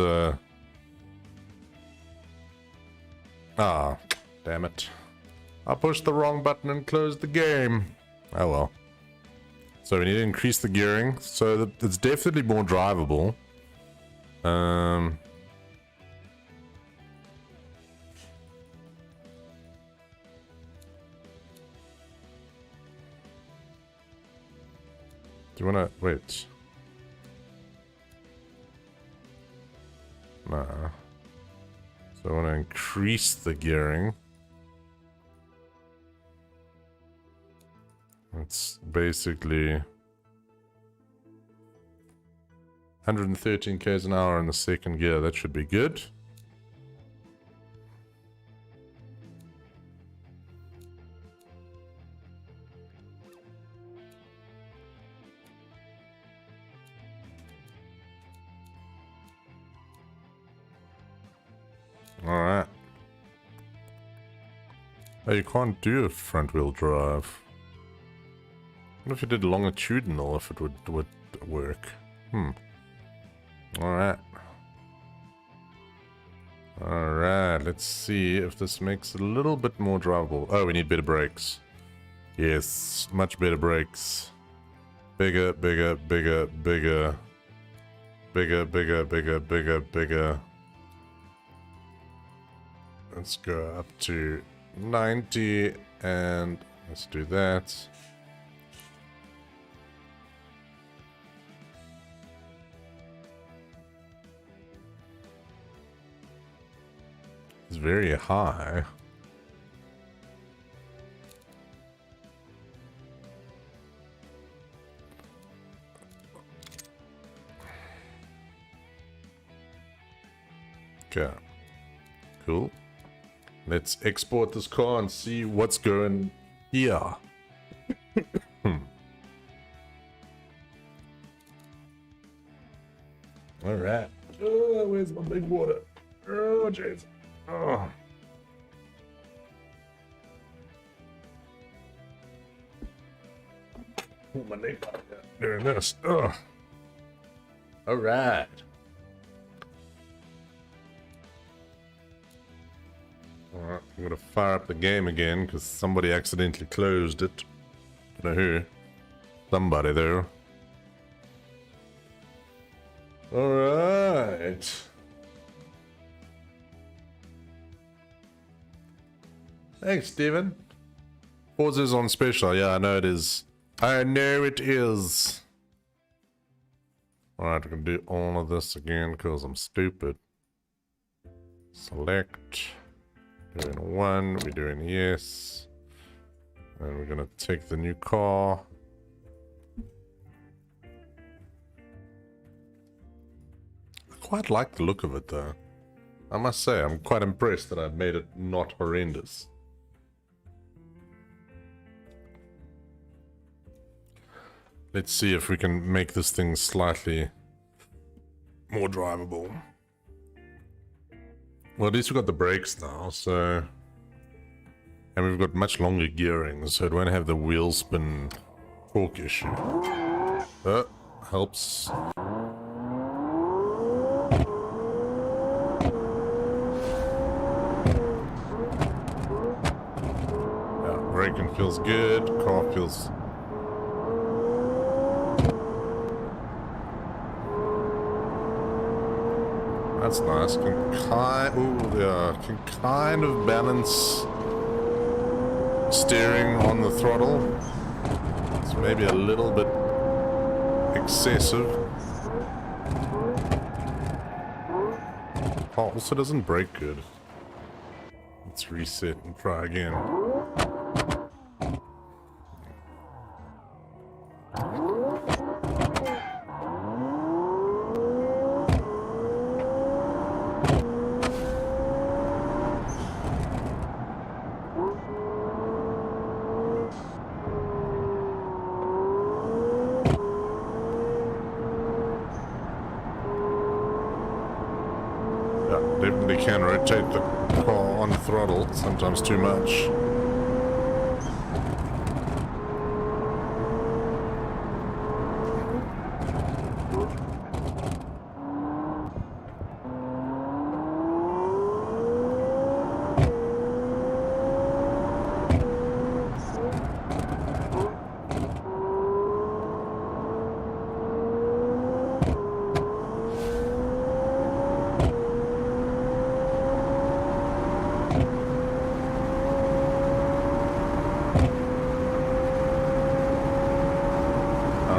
damn it. I pushed the wrong button and closed the game. Oh well. So we need to increase the gearing so that it's definitely more drivable. Do you wanna wait? Nah. So I want to increase the gearing. It's basically 113 k's an hour in the second gear. That should be good. Alright. Oh, you can't do a front wheel drive. What if you did longitudinal, if it would work? Alright. Alright, let's see if this makes it a little bit more drivable. Oh, we need better brakes. Yes, much better brakes. Bigger, bigger, bigger, bigger. Bigger, bigger, bigger, bigger, bigger. Let's go up to 90 and let's do that. It's very high. Okay. Cool. Let's export this car and see what's going here. Alright. Oh, where's my big water? Oh, jeez. Oh. Oh, my neck doing this. Oh. Alright. Alright, I'm gonna fire up the game again because somebody accidentally closed it. Don't know who. Somebody though. Alright. Thanks, Steven. Forza's on special. Yeah, I know it is. I know it is. Alright, we're gonna do all of this again because I'm stupid. Select. Doing 1, we're doing yes. And we're gonna take the new car. I quite like the look of it though. I must say, I'm quite impressed that I've made it not horrendous. Let's see if we can make this thing slightly more drivable. Well, at least we've got the brakes now, so... And we've got much longer gearing, so it won't have the wheel spin torque issue. Helps. Braking feels good, car feels... That's nice. Can kind of balance steering on the throttle. It's maybe a little bit excessive. Oh, also doesn't brake good. Let's reset and try again. Definitely can rotate the car on throttle, sometimes too much.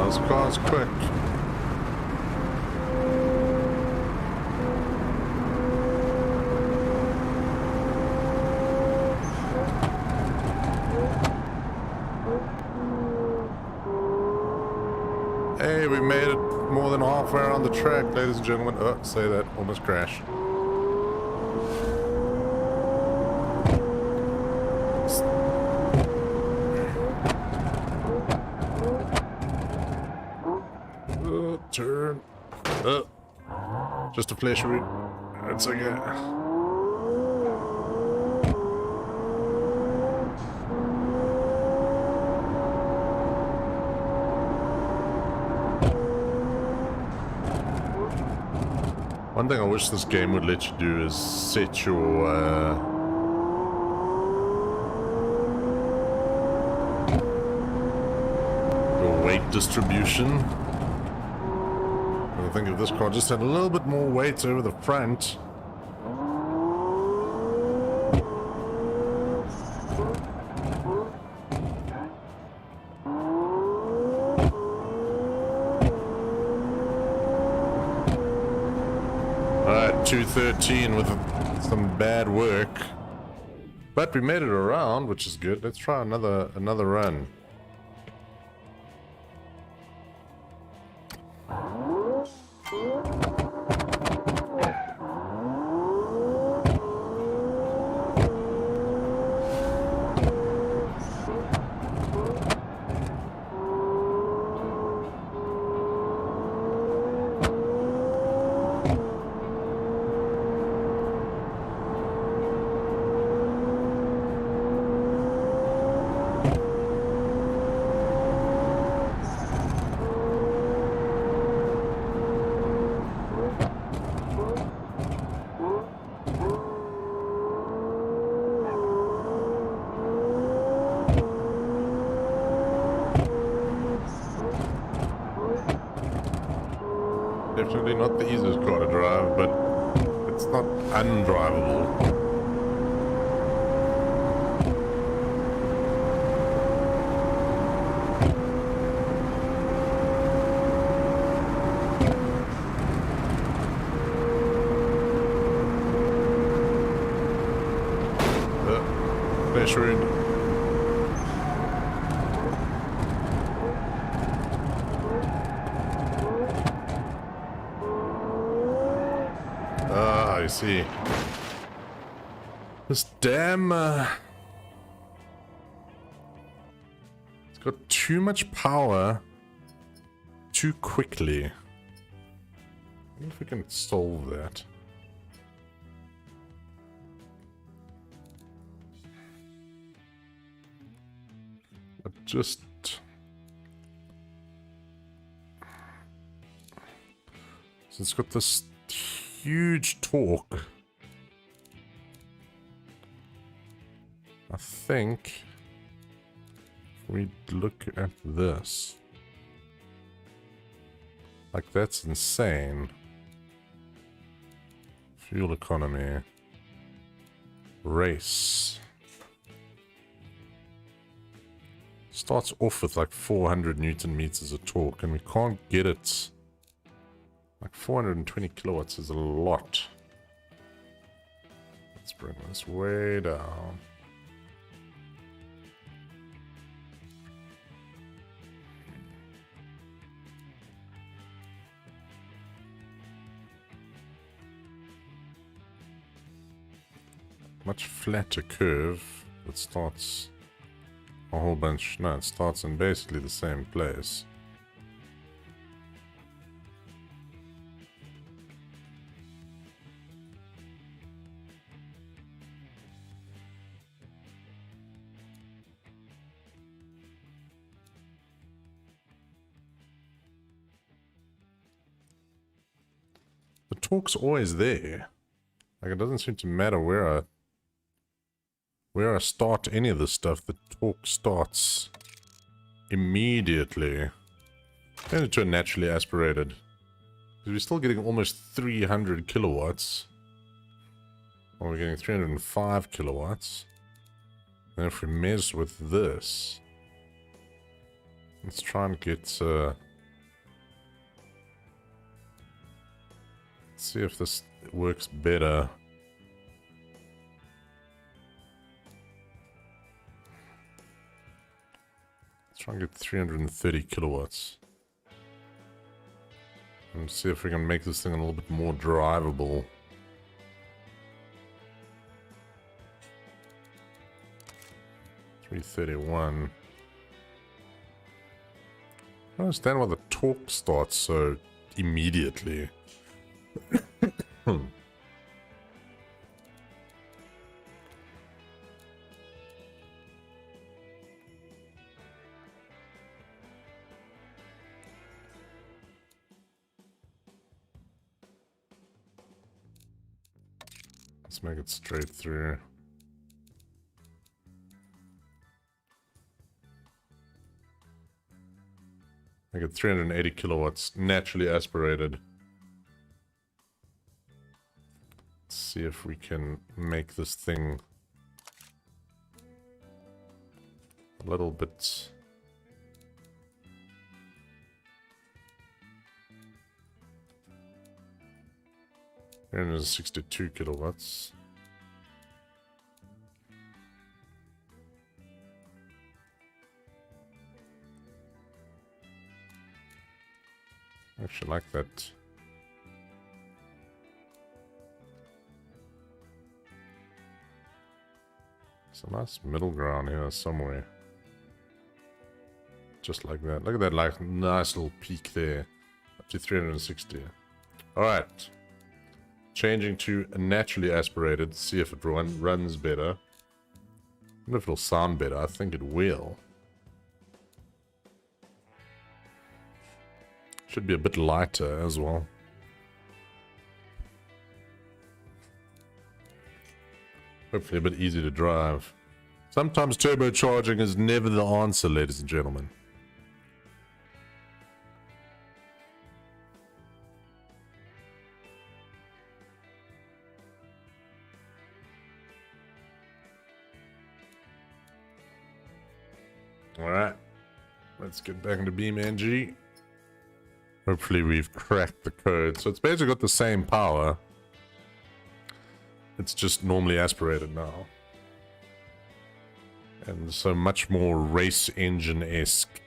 This car's quick. Hey, we made it more than halfway around the track, ladies and gentlemen. Oh, say that, almost crashed. Turn. Just a flash route. That's okay. One thing I wish this game would let you do is set your weight distribution. I think if this car just had a little bit more weight over the front. Alright, 213 with some bad work. But we made it around, which is good. Let's try another run. Definitely not the easiest car to drive, but it's not undrivable. Hey, Shreed. Ah, I see. This damn... it's got too much power too quickly. I wonder if we can solve that. But just... so it's got this huge torque. I think if we look at this, like, that's insane. Fuel economy, race, starts off with like 400 Newton meters of torque, and we can't get it. Like 420 kilowatts is a lot. Let's bring this way down. Much flatter curve that starts a whole bunch. No, it starts in basically the same place. The torque's always there. Like, it doesn't seem to matter where I start any of this stuff, the torque starts immediately. Turn it to a naturally aspirated. Because we're still getting almost 300 kilowatts. Or we're getting 305 kilowatts. And if we mess with this, let's try and get, let's see if this works better. Try and get 330 kilowatts. And see if we can make this thing a little bit more drivable. $331. I don't understand why the torque starts so immediately. Let's make it straight through. Make it 380 kilowatts, naturally aspirated. Let's see if we can make this thing a little bit... 362 kilowatts. I actually like that. It's a nice middle ground here somewhere. Just like that. Look at that, like, nice little peak there. Up to 360. Alright. Changing to naturally aspirated, see if it runs better. I wonder if it'll sound better. I think it will. Should be a bit lighter as well. Hopefully a bit easier to drive. Sometimes turbocharging is never the answer, ladies and gentlemen. Alright, let's get back into BeamNG. Hopefully we've cracked the code. So it's basically got the same power. It's just normally aspirated now. And so much more race engine-esque.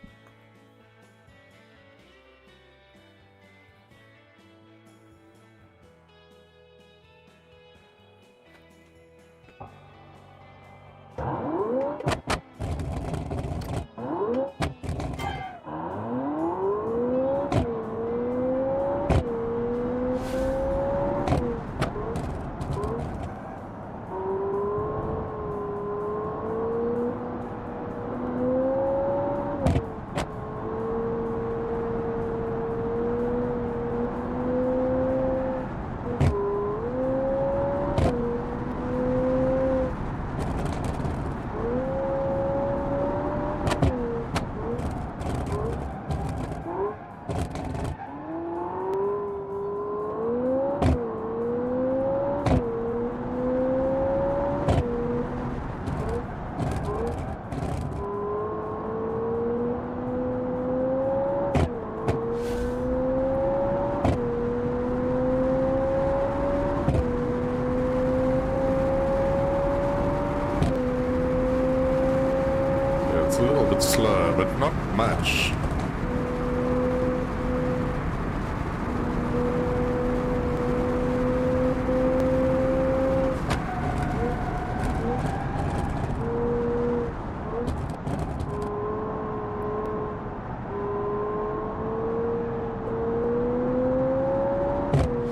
It's a little bit slower, but not much.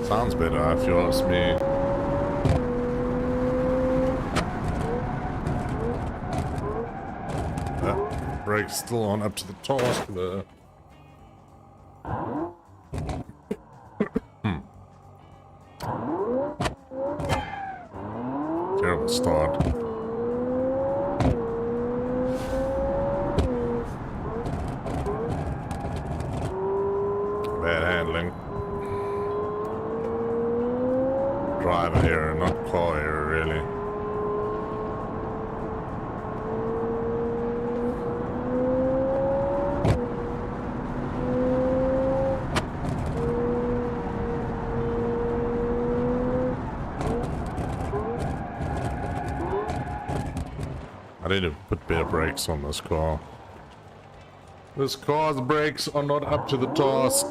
Sounds better if you ask me. Brakes still on up to the task there. Terrible start. Bad handling. Driver error, not car error, really. I need to put better brakes on this car. This car's brakes are not up to the task.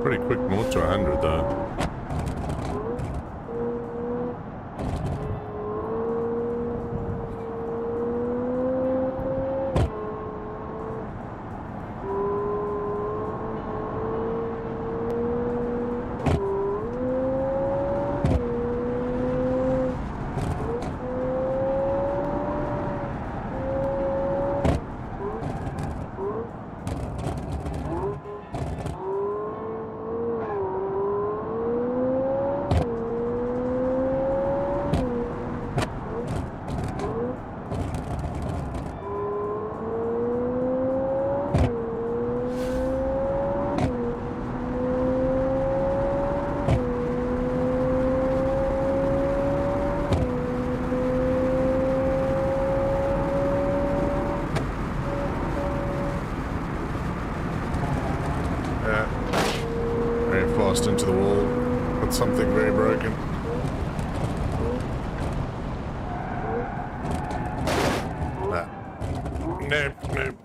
Pretty quick 0 to 100 though. Into the wall with something very broken.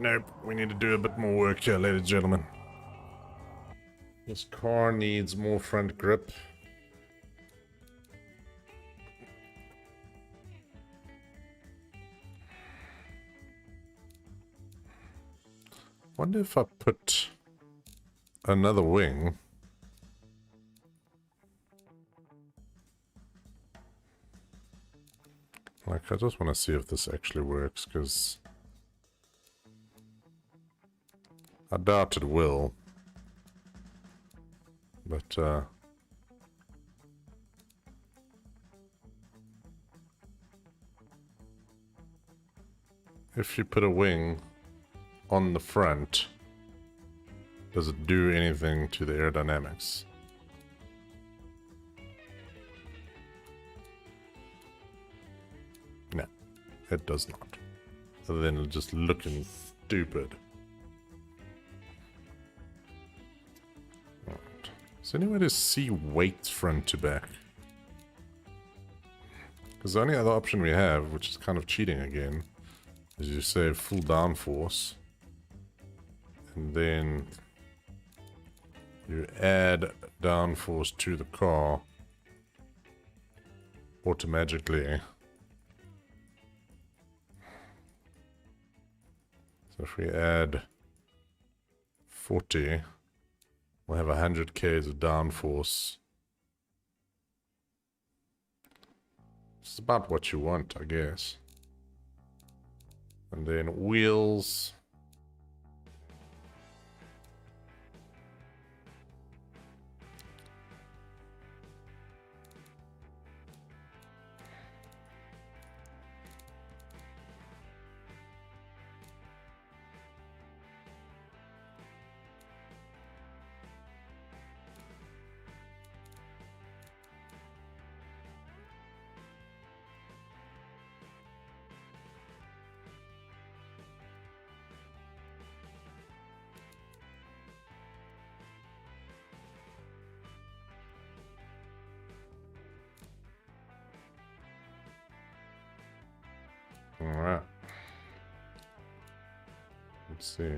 Nope. We need to do a bit more work here, ladies and gentlemen. This car needs more front grip. Wonder if I put another wing. Like, I just want to see if this actually works, because I doubt it will. But, if you put a wing on the front, does it do anything to the aerodynamics? No, it does not. Other than just looking stupid. Right. Is there any way to see weight front to back? Because the only other option we have, which is kind of cheating again, is you say full downforce. And then you add downforce to the car automatically. So if we add 40, we'll have 100 k's of downforce. It's about what you want, I guess. And then wheels. Alright. Let's see.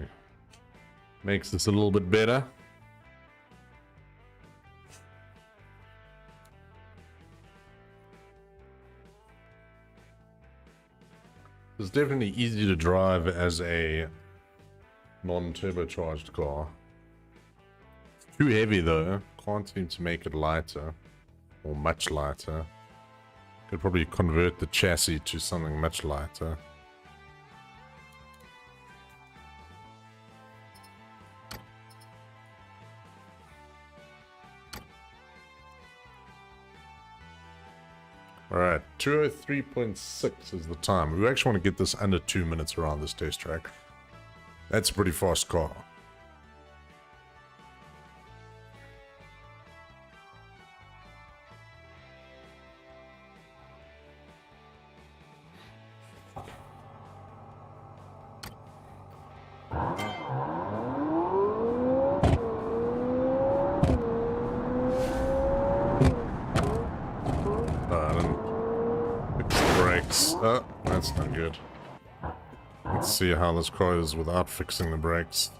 Makes this a little bit better. It's definitely easy to drive as a non-turbocharged car. Too heavy though. Can't seem to make it lighter. Or much lighter. Could probably convert the chassis to something much lighter. Alright, 203.6 is the time. We actually want to get this under 2 minutes around this test track. That's a pretty fast car. Oh, that's not good. Let's see how this car is without fixing the brakes.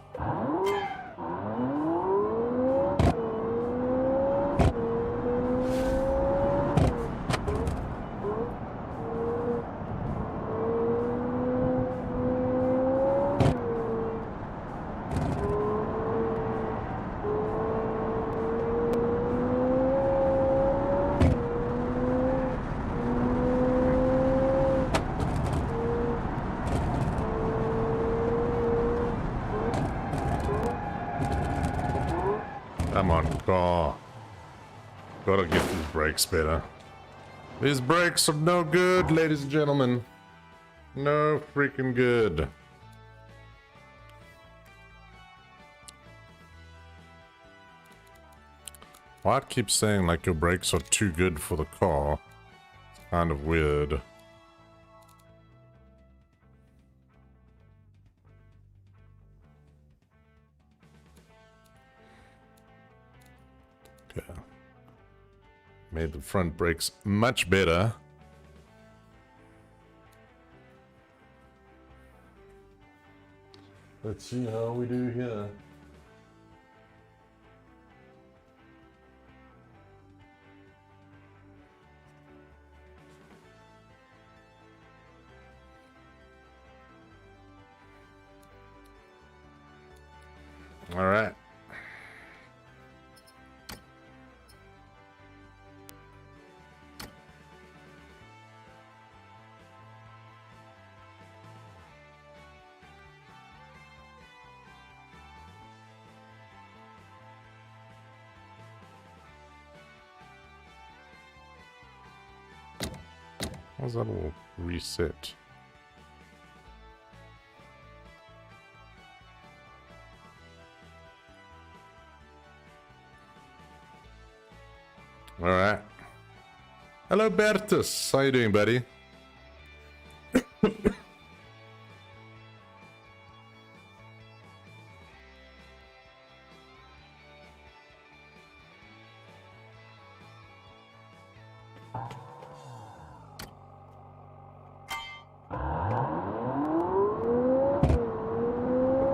Come on, car. Gotta get these brakes better. These brakes are no good, ladies and gentlemen. No freaking good. Why it keeps saying like your brakes are too good for the car? It's kind of weird. Yeah. Made the front brakes much better. Let's see how we do here. All right. How's that all reset? All right. Hello, Bertus. How you doing, buddy?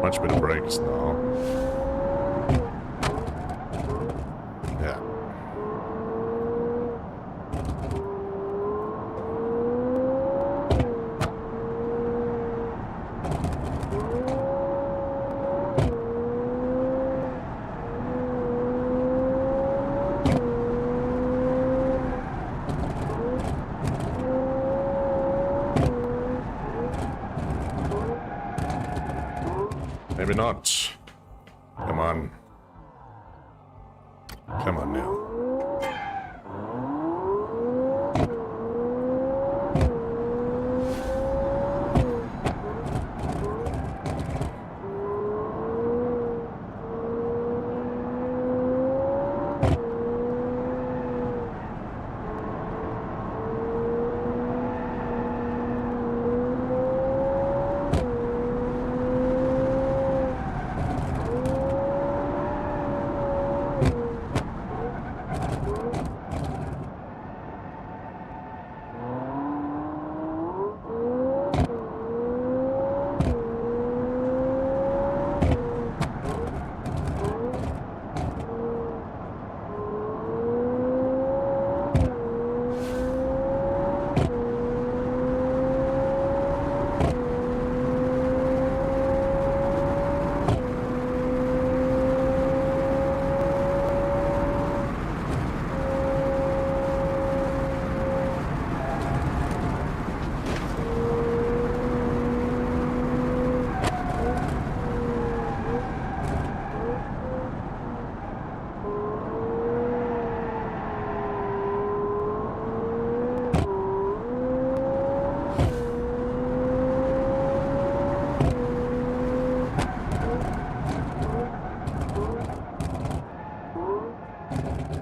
Much better brakes now. Yeah. Maybe not. Come on. Come on now.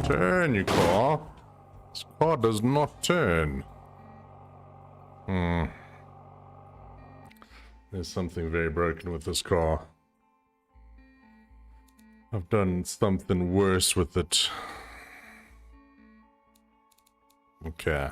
Turn, you car. This car does not turn. There's something very broken with this car. I've done something worse with it. Okay.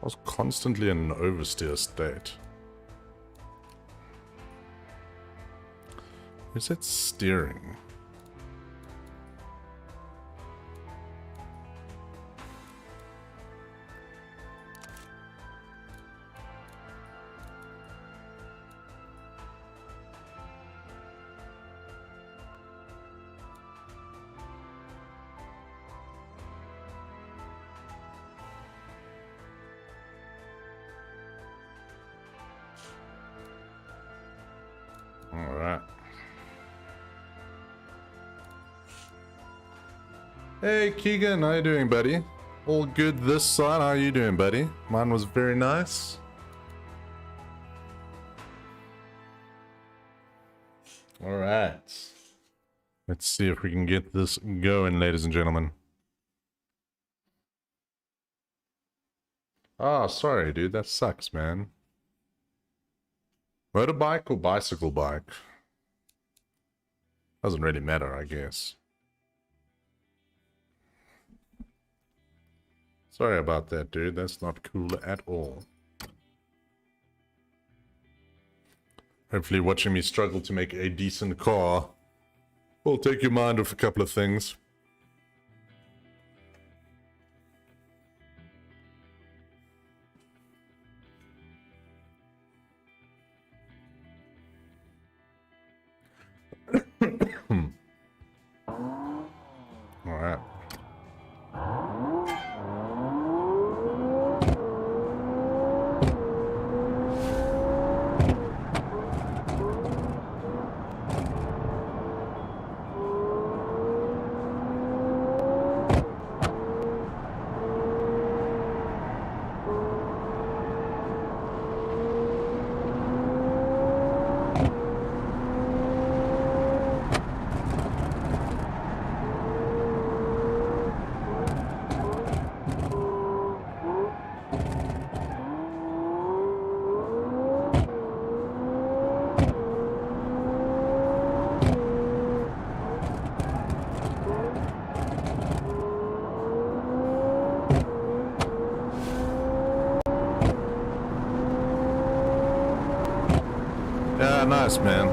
I was constantly in an oversteer state. Is it steering? Hey Keegan, how you doing, buddy? All good this side, how you doing, buddy? Mine was very nice. Alright. Let's see if we can get this going, ladies and gentlemen. Oh, sorry, dude. That sucks, man. Motorbike or bicycle bike? Doesn't really matter, I guess. Sorry about that, dude. That's not cool at all. Hopefully watching me struggle to make a decent car will take your mind off a couple of things. Alright. Yeah, nice, man.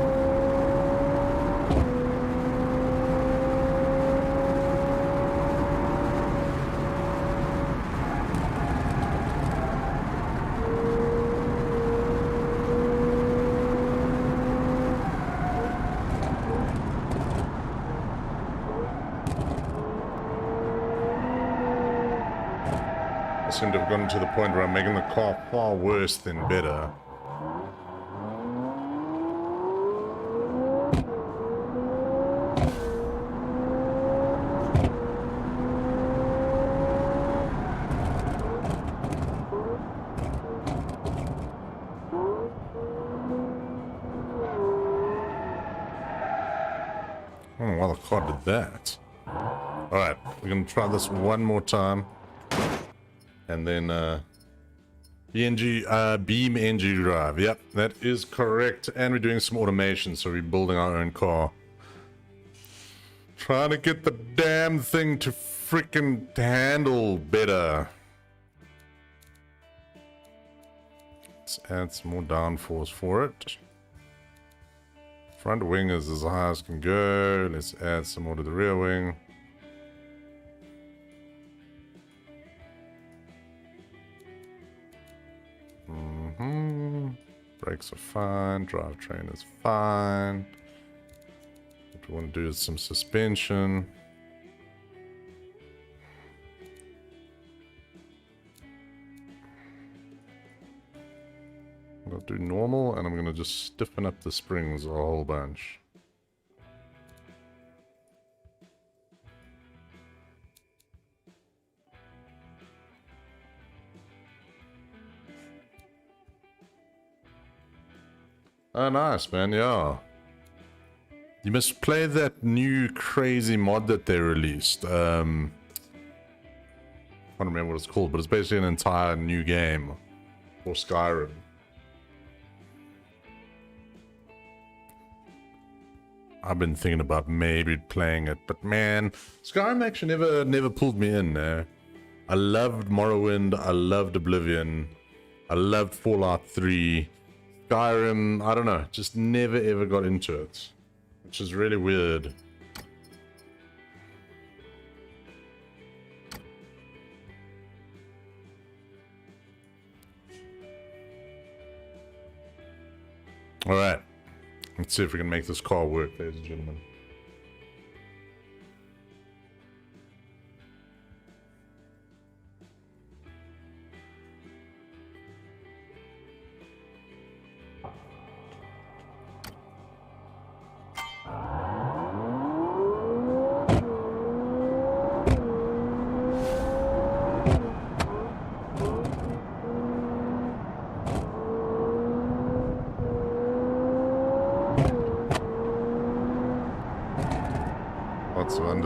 I seem to have gotten to the point where I'm making the car far worse than better. I don't know why the car did that. Alright, we're gonna try this one more time. And then, beam NG drive. Yep, that is correct. And we're doing some automation, so we're building our own car. Trying to get the damn thing to freaking handle better. Let's add some more downforce for it. Front wing is as high as can go. Let's add some more to the rear wing. Brakes are fine. Drivetrain is fine. What we want to do is some suspension. I'm going to do normal, and I'm going to just stiffen up the springs a whole bunch. Oh, nice, man, yeah. You must play that new crazy mod that they released. I can't remember what it's called, but it's basically an entire new game for Skyrim. I've been thinking about maybe playing it, but man, Skyrim actually never pulled me in there. I loved Morrowind, I loved Oblivion, I loved Fallout 3. Skyrim, I don't know, just never ever got into it, which is really weird. Alright, let's see if we can make this car work, ladies and gentlemen.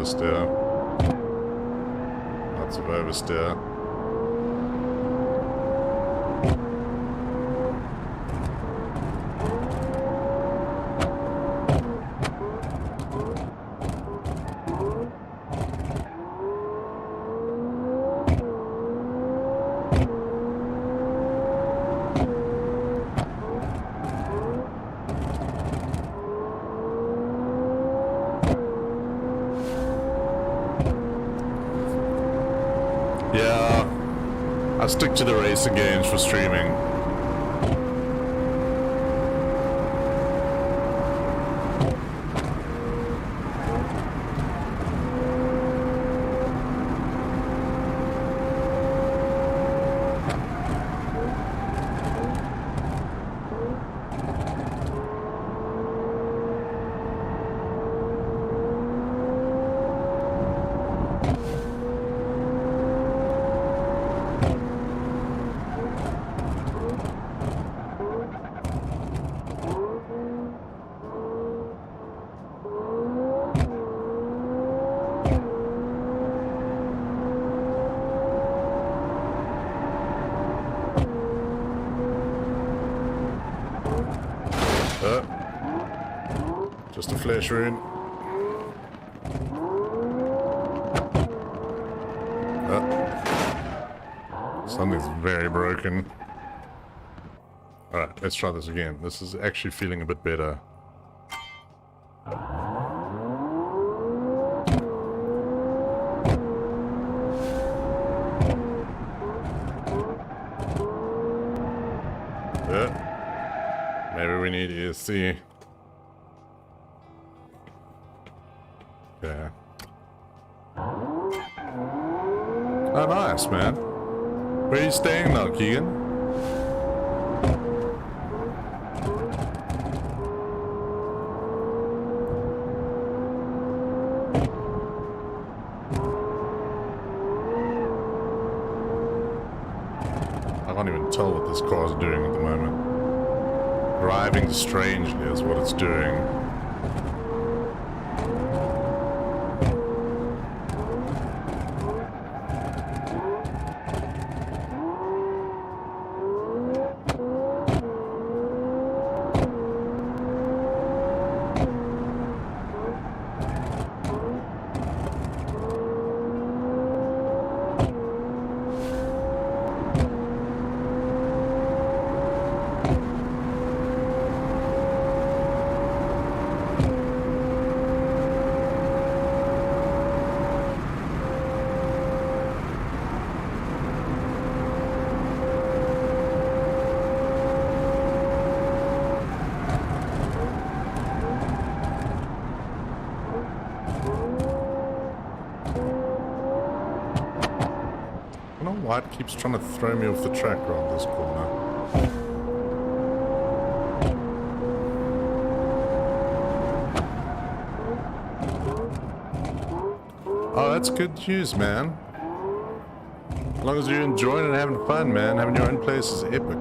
oversteer. Lots of oversteer. Yeah, I stick to the racing games for streaming. Just a flesh rune. Something's very broken. Alright, let's try this again. This is actually feeling a bit better. Maybe we need ESC. Okay. Oh, nice, man. Where are you staying now, Keegan? I can't even tell what this car is doing at the moment. Driving strangely is what it's doing. I don't know why it keeps trying to throw me off the track around this corner. Oh, that's good news, man. As long as you're enjoying and having fun, man. Having your own place is epic.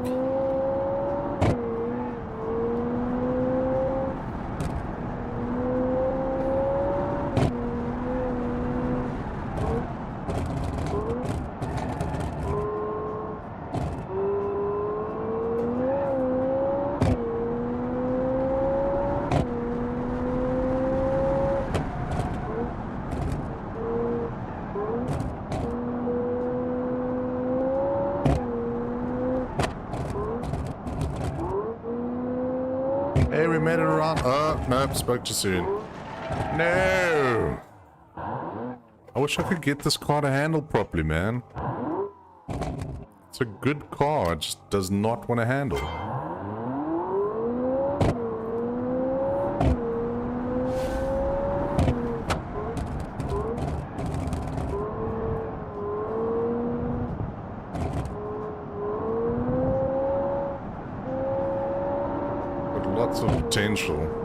Hey, we made it around. Oh, nope, spoke too soon. No! I wish I could get this car to handle properly, man. It's a good car, it just does not want to handle. Lots of potential.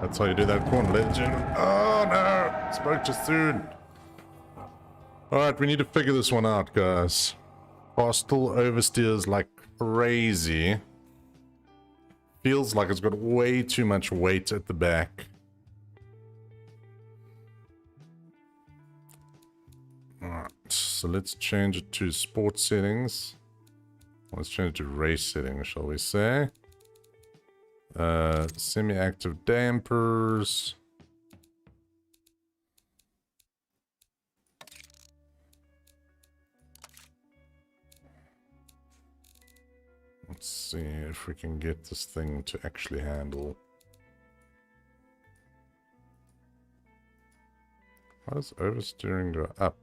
That's how you do that corner, ladies and gentlemen. Oh no! Spoke too soon. Alright, we need to figure this one out, guys. Car still oversteers like crazy. Feels like it's got way too much weight at the back. Alright, so let's change it to sports settings. Let's change it to race settings, shall we say. Semi-active dampers. Let's see if we can get this thing to actually handle. How does oversteering go up?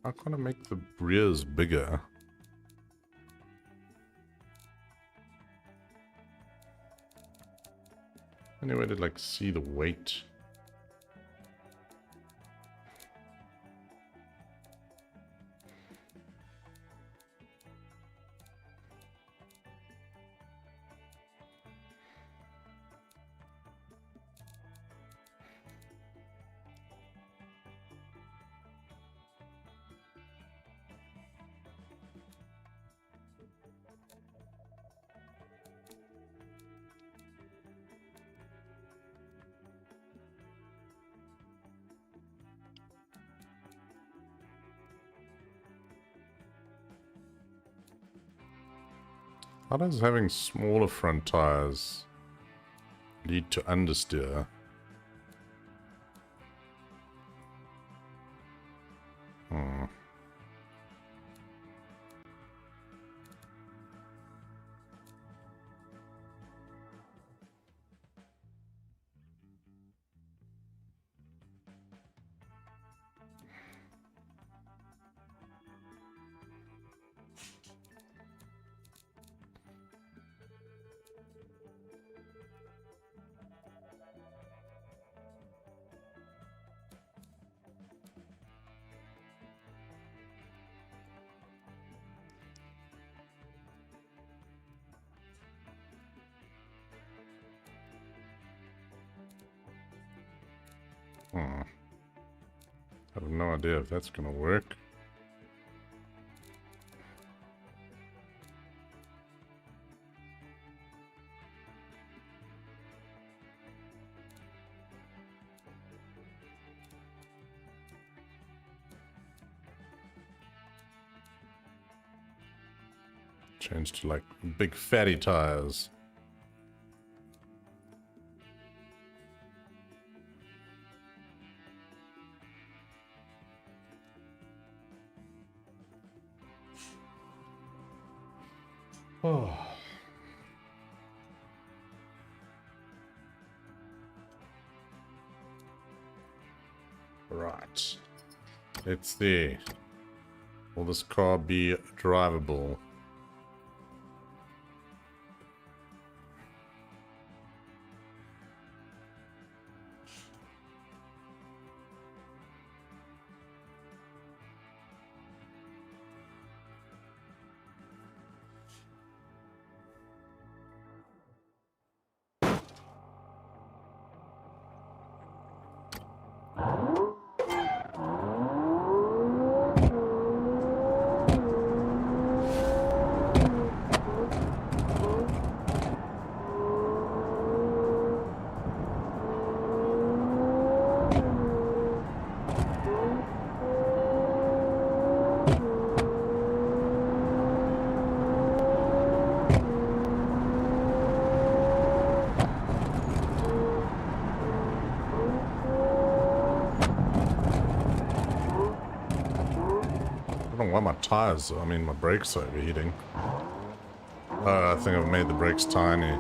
How can I make the rears bigger? Any way to like see the weight? How does having smaller front tires lead to understeer? I have no idea if that's gonna work. Change to like big fatty tires. Oh. Right. Let's see. Will this car be drivable? tires. I mean, my brakes are overheating. I think I've made the brakes tiny.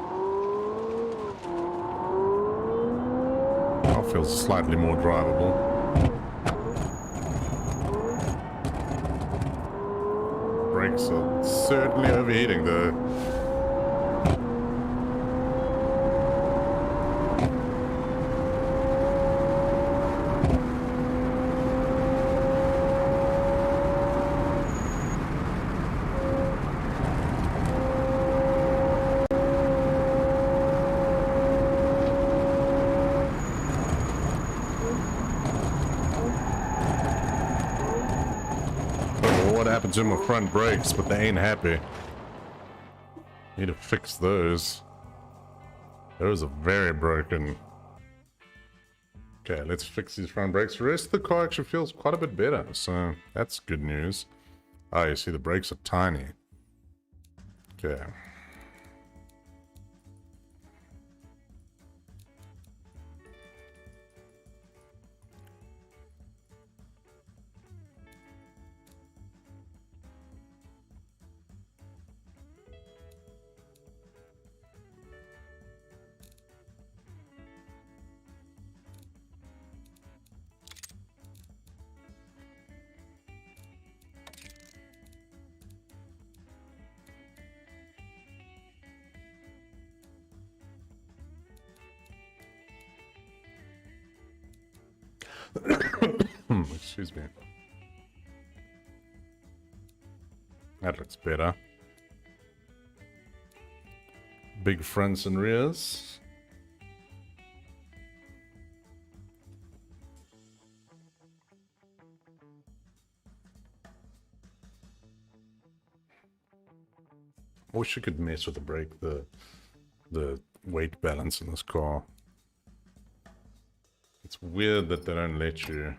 Now feels slightly more drivable. Brakes are certainly overheating though. To my front brakes, but they ain't happy. Need to fix those. Those are very broken. Okay, let's fix these front brakes. The rest of the car actually feels quite a bit better, so that's good news. Oh, you see the brakes are tiny. Okay. Excuse me. That looks better. Big fronts and rears. Wish you could mess with the brake, the weight balance in this car. It's weird that they don't let you.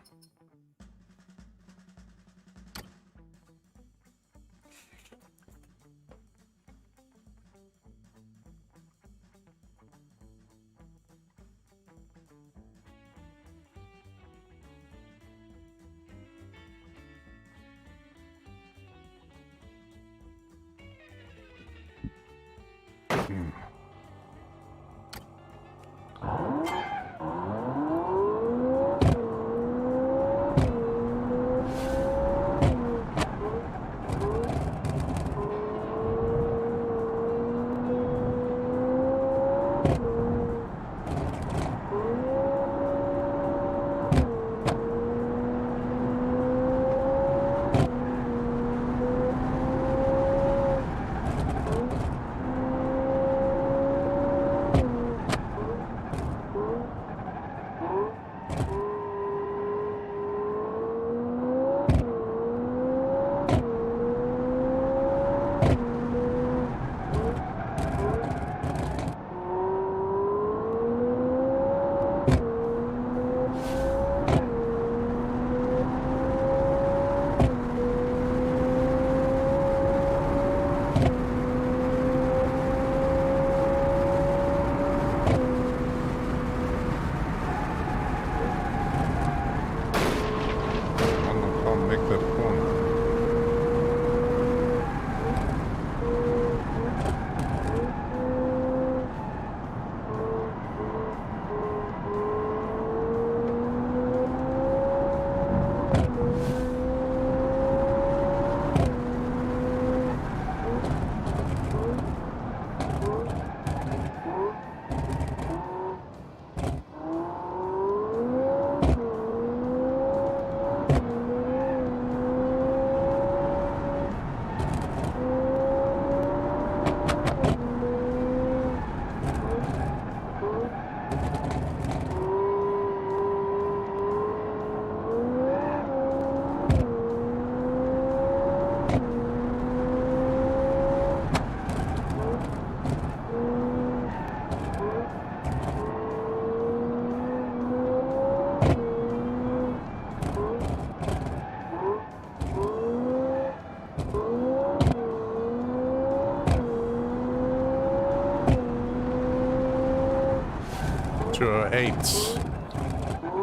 to 8.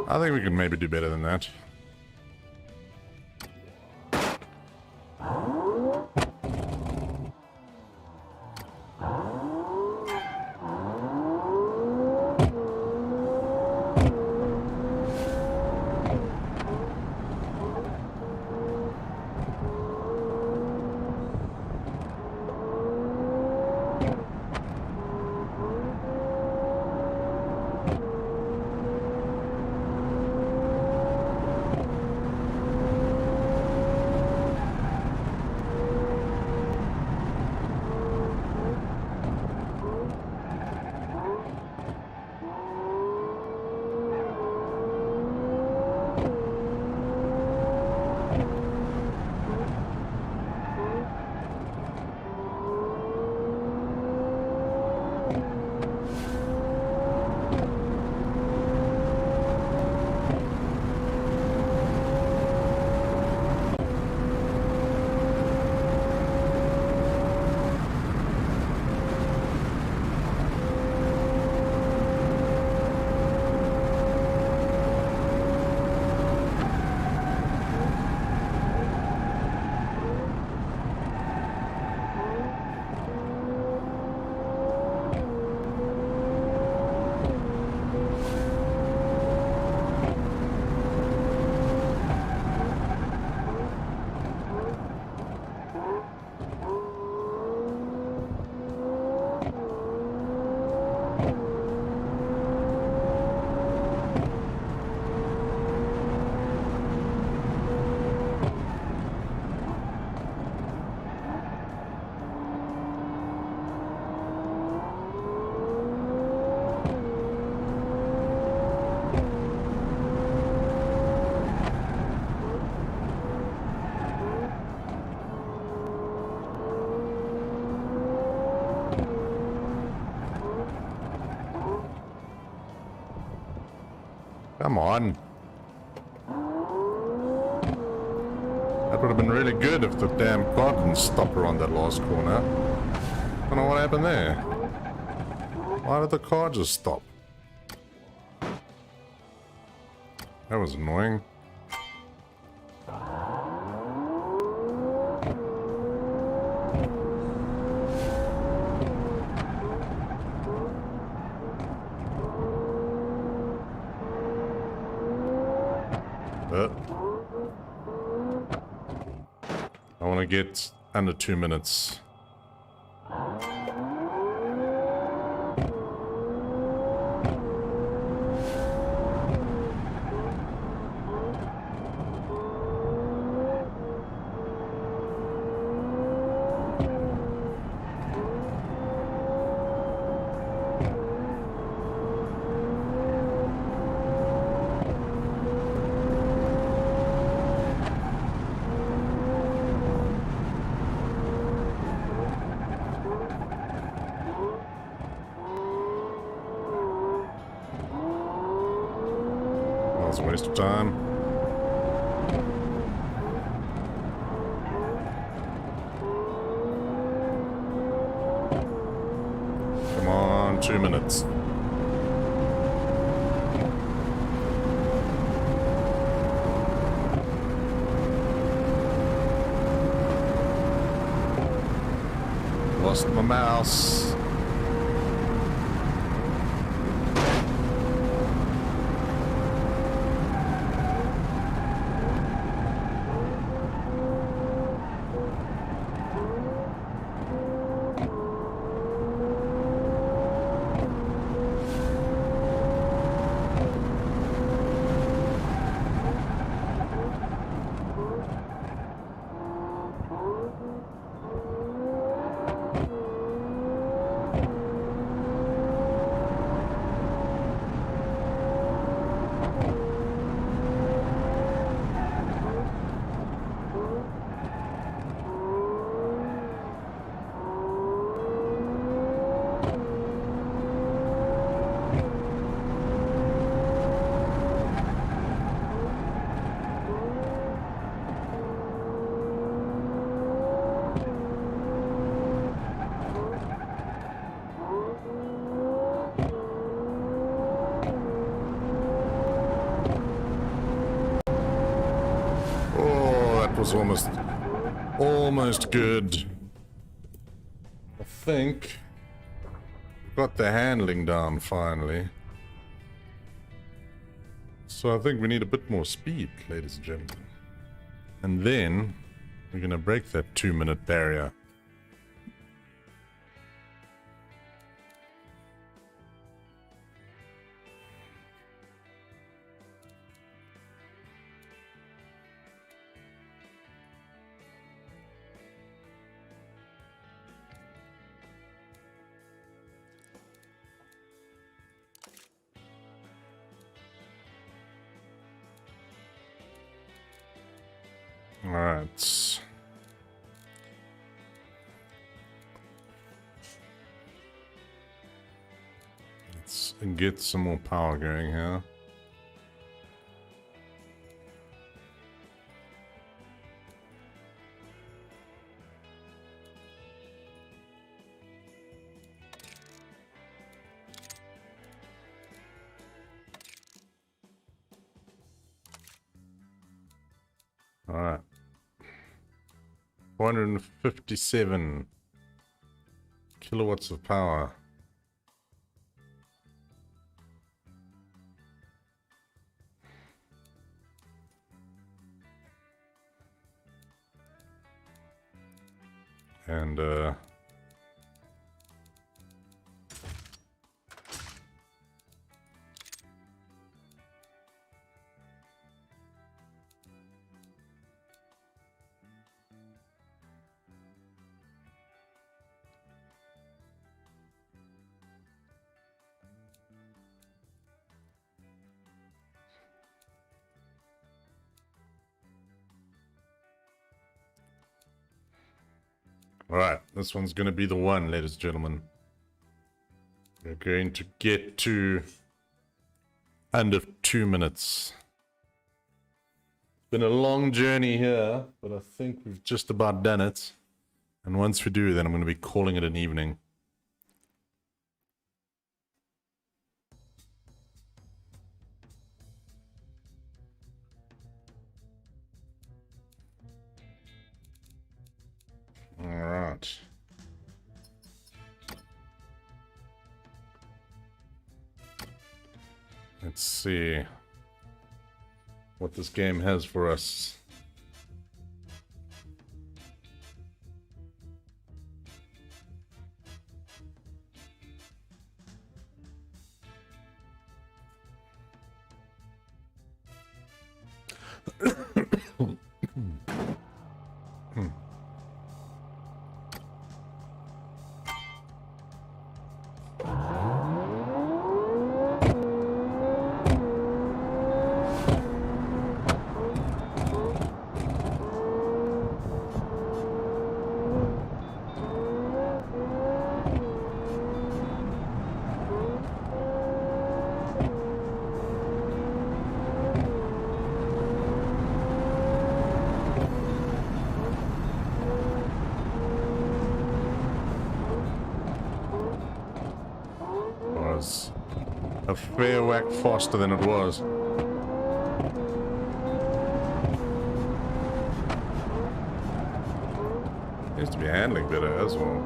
I think we can maybe do better than that. Come on. That would have been really good if the damn car didn't stop around that last corner. I don't know what happened there. Why did the car just stop? That was annoying. I want to get under 2 minutes. That was a waste of time. Come on, 2 minutes. Lost my mouse. Was almost good. I think got the handling down finally. So I think we need a bit more speed, ladies and gentlemen. And then we're gonna break that 2-minute barrier. Alright. Let's get some more power going here. All right. 457 kilowatts of power. And alright, this one's going to be the one, ladies and gentlemen. We're going to get to under 2 minutes. It's been a long journey here, but I think we've just about done it. And once we do, then I'm going to be calling it an evening. All right. Let's see what this game has for us. A fair whack faster than it was. Seems to be handling better as well.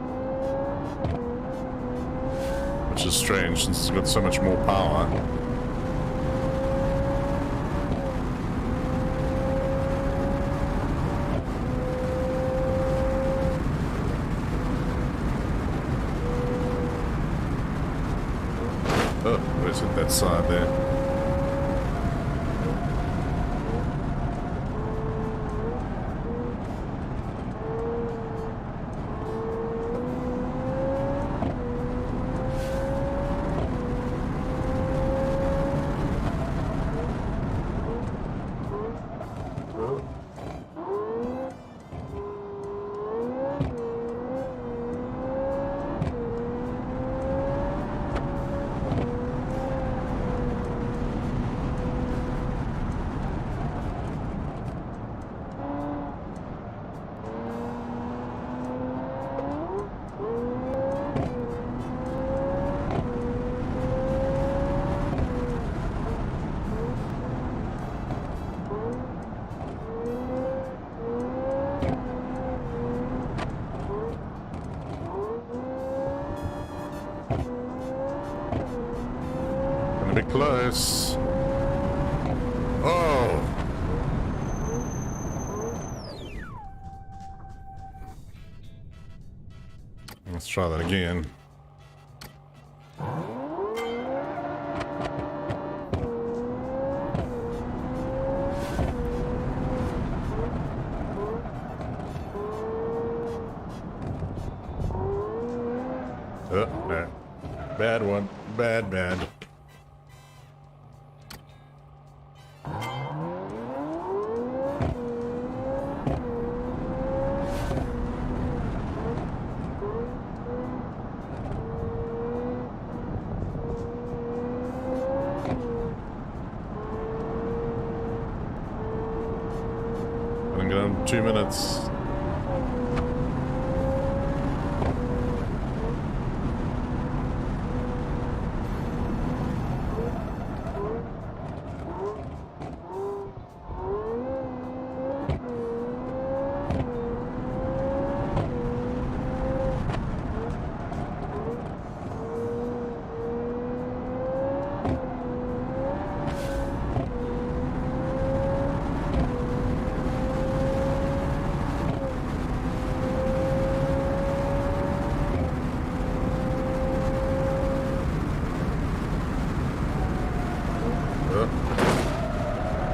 Which is strange since it's got so much more power. Oh, where's it? That side there. Gonna be close. Oh. Let's try that again. Oh, no. Bad one. Bad. get on 2 minutes.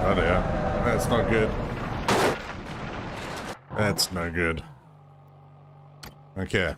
Oh dear. That's not good. That's no good. Okay.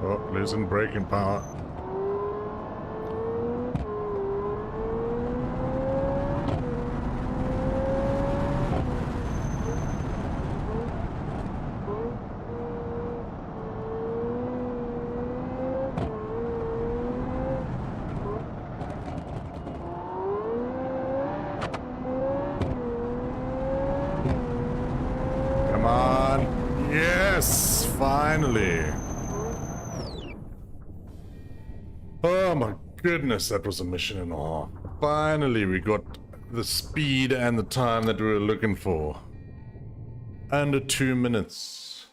Oh, losing braking power. Come on. Yes, finally. Oh my goodness, that was a mission and a half. Finally, we got the speed and the time that we were looking for. Under 2 minutes.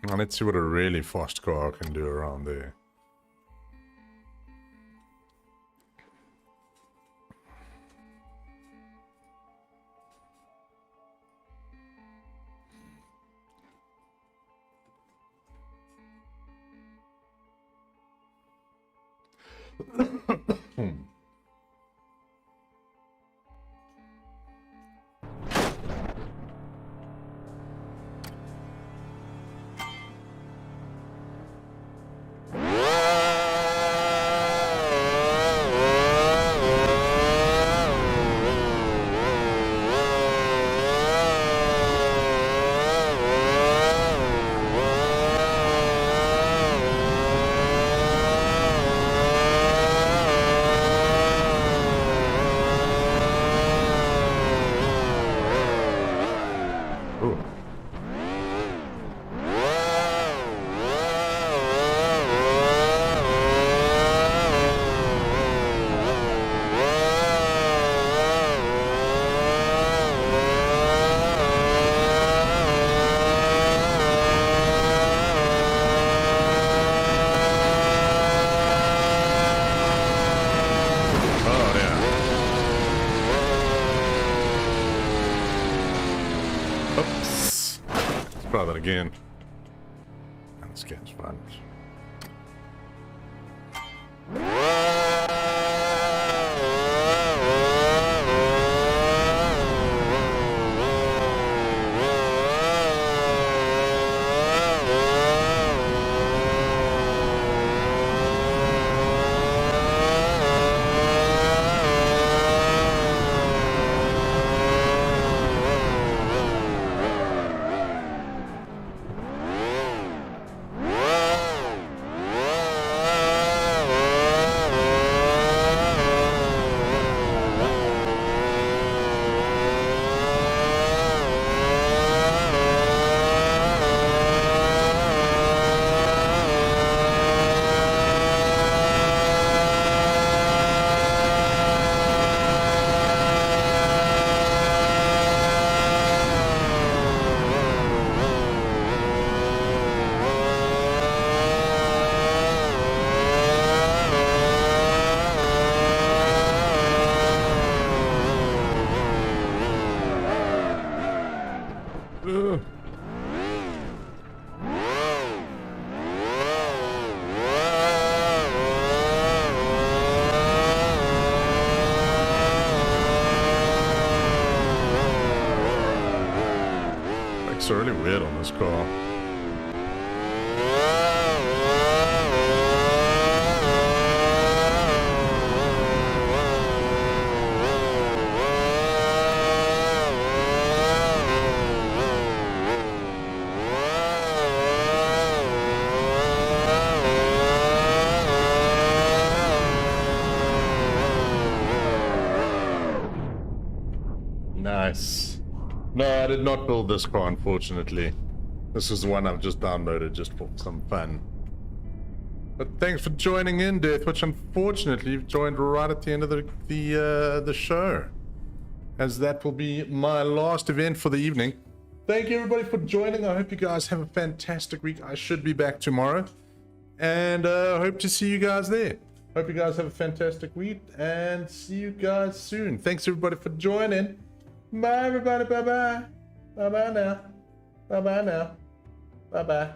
Now let's see what a really fast car can do around there. Try that again. And this game's fun. Ugh. It's really weird on this car. Nice. No, I did not build this car, unfortunately. This is the one I've just downloaded just for some fun. But thanks for joining in, Death, which unfortunately you've joined right at the end of the show, as that will be my last event for the evening. Thank you everybody for joining. I hope you guys have a fantastic week. I should be back tomorrow, and hope to see you guys there. Hope you guys have a fantastic week, and see you guys soon. Thanks everybody for joining. Bye everybody. Bye bye. Bye bye now. Bye bye now. Bye bye.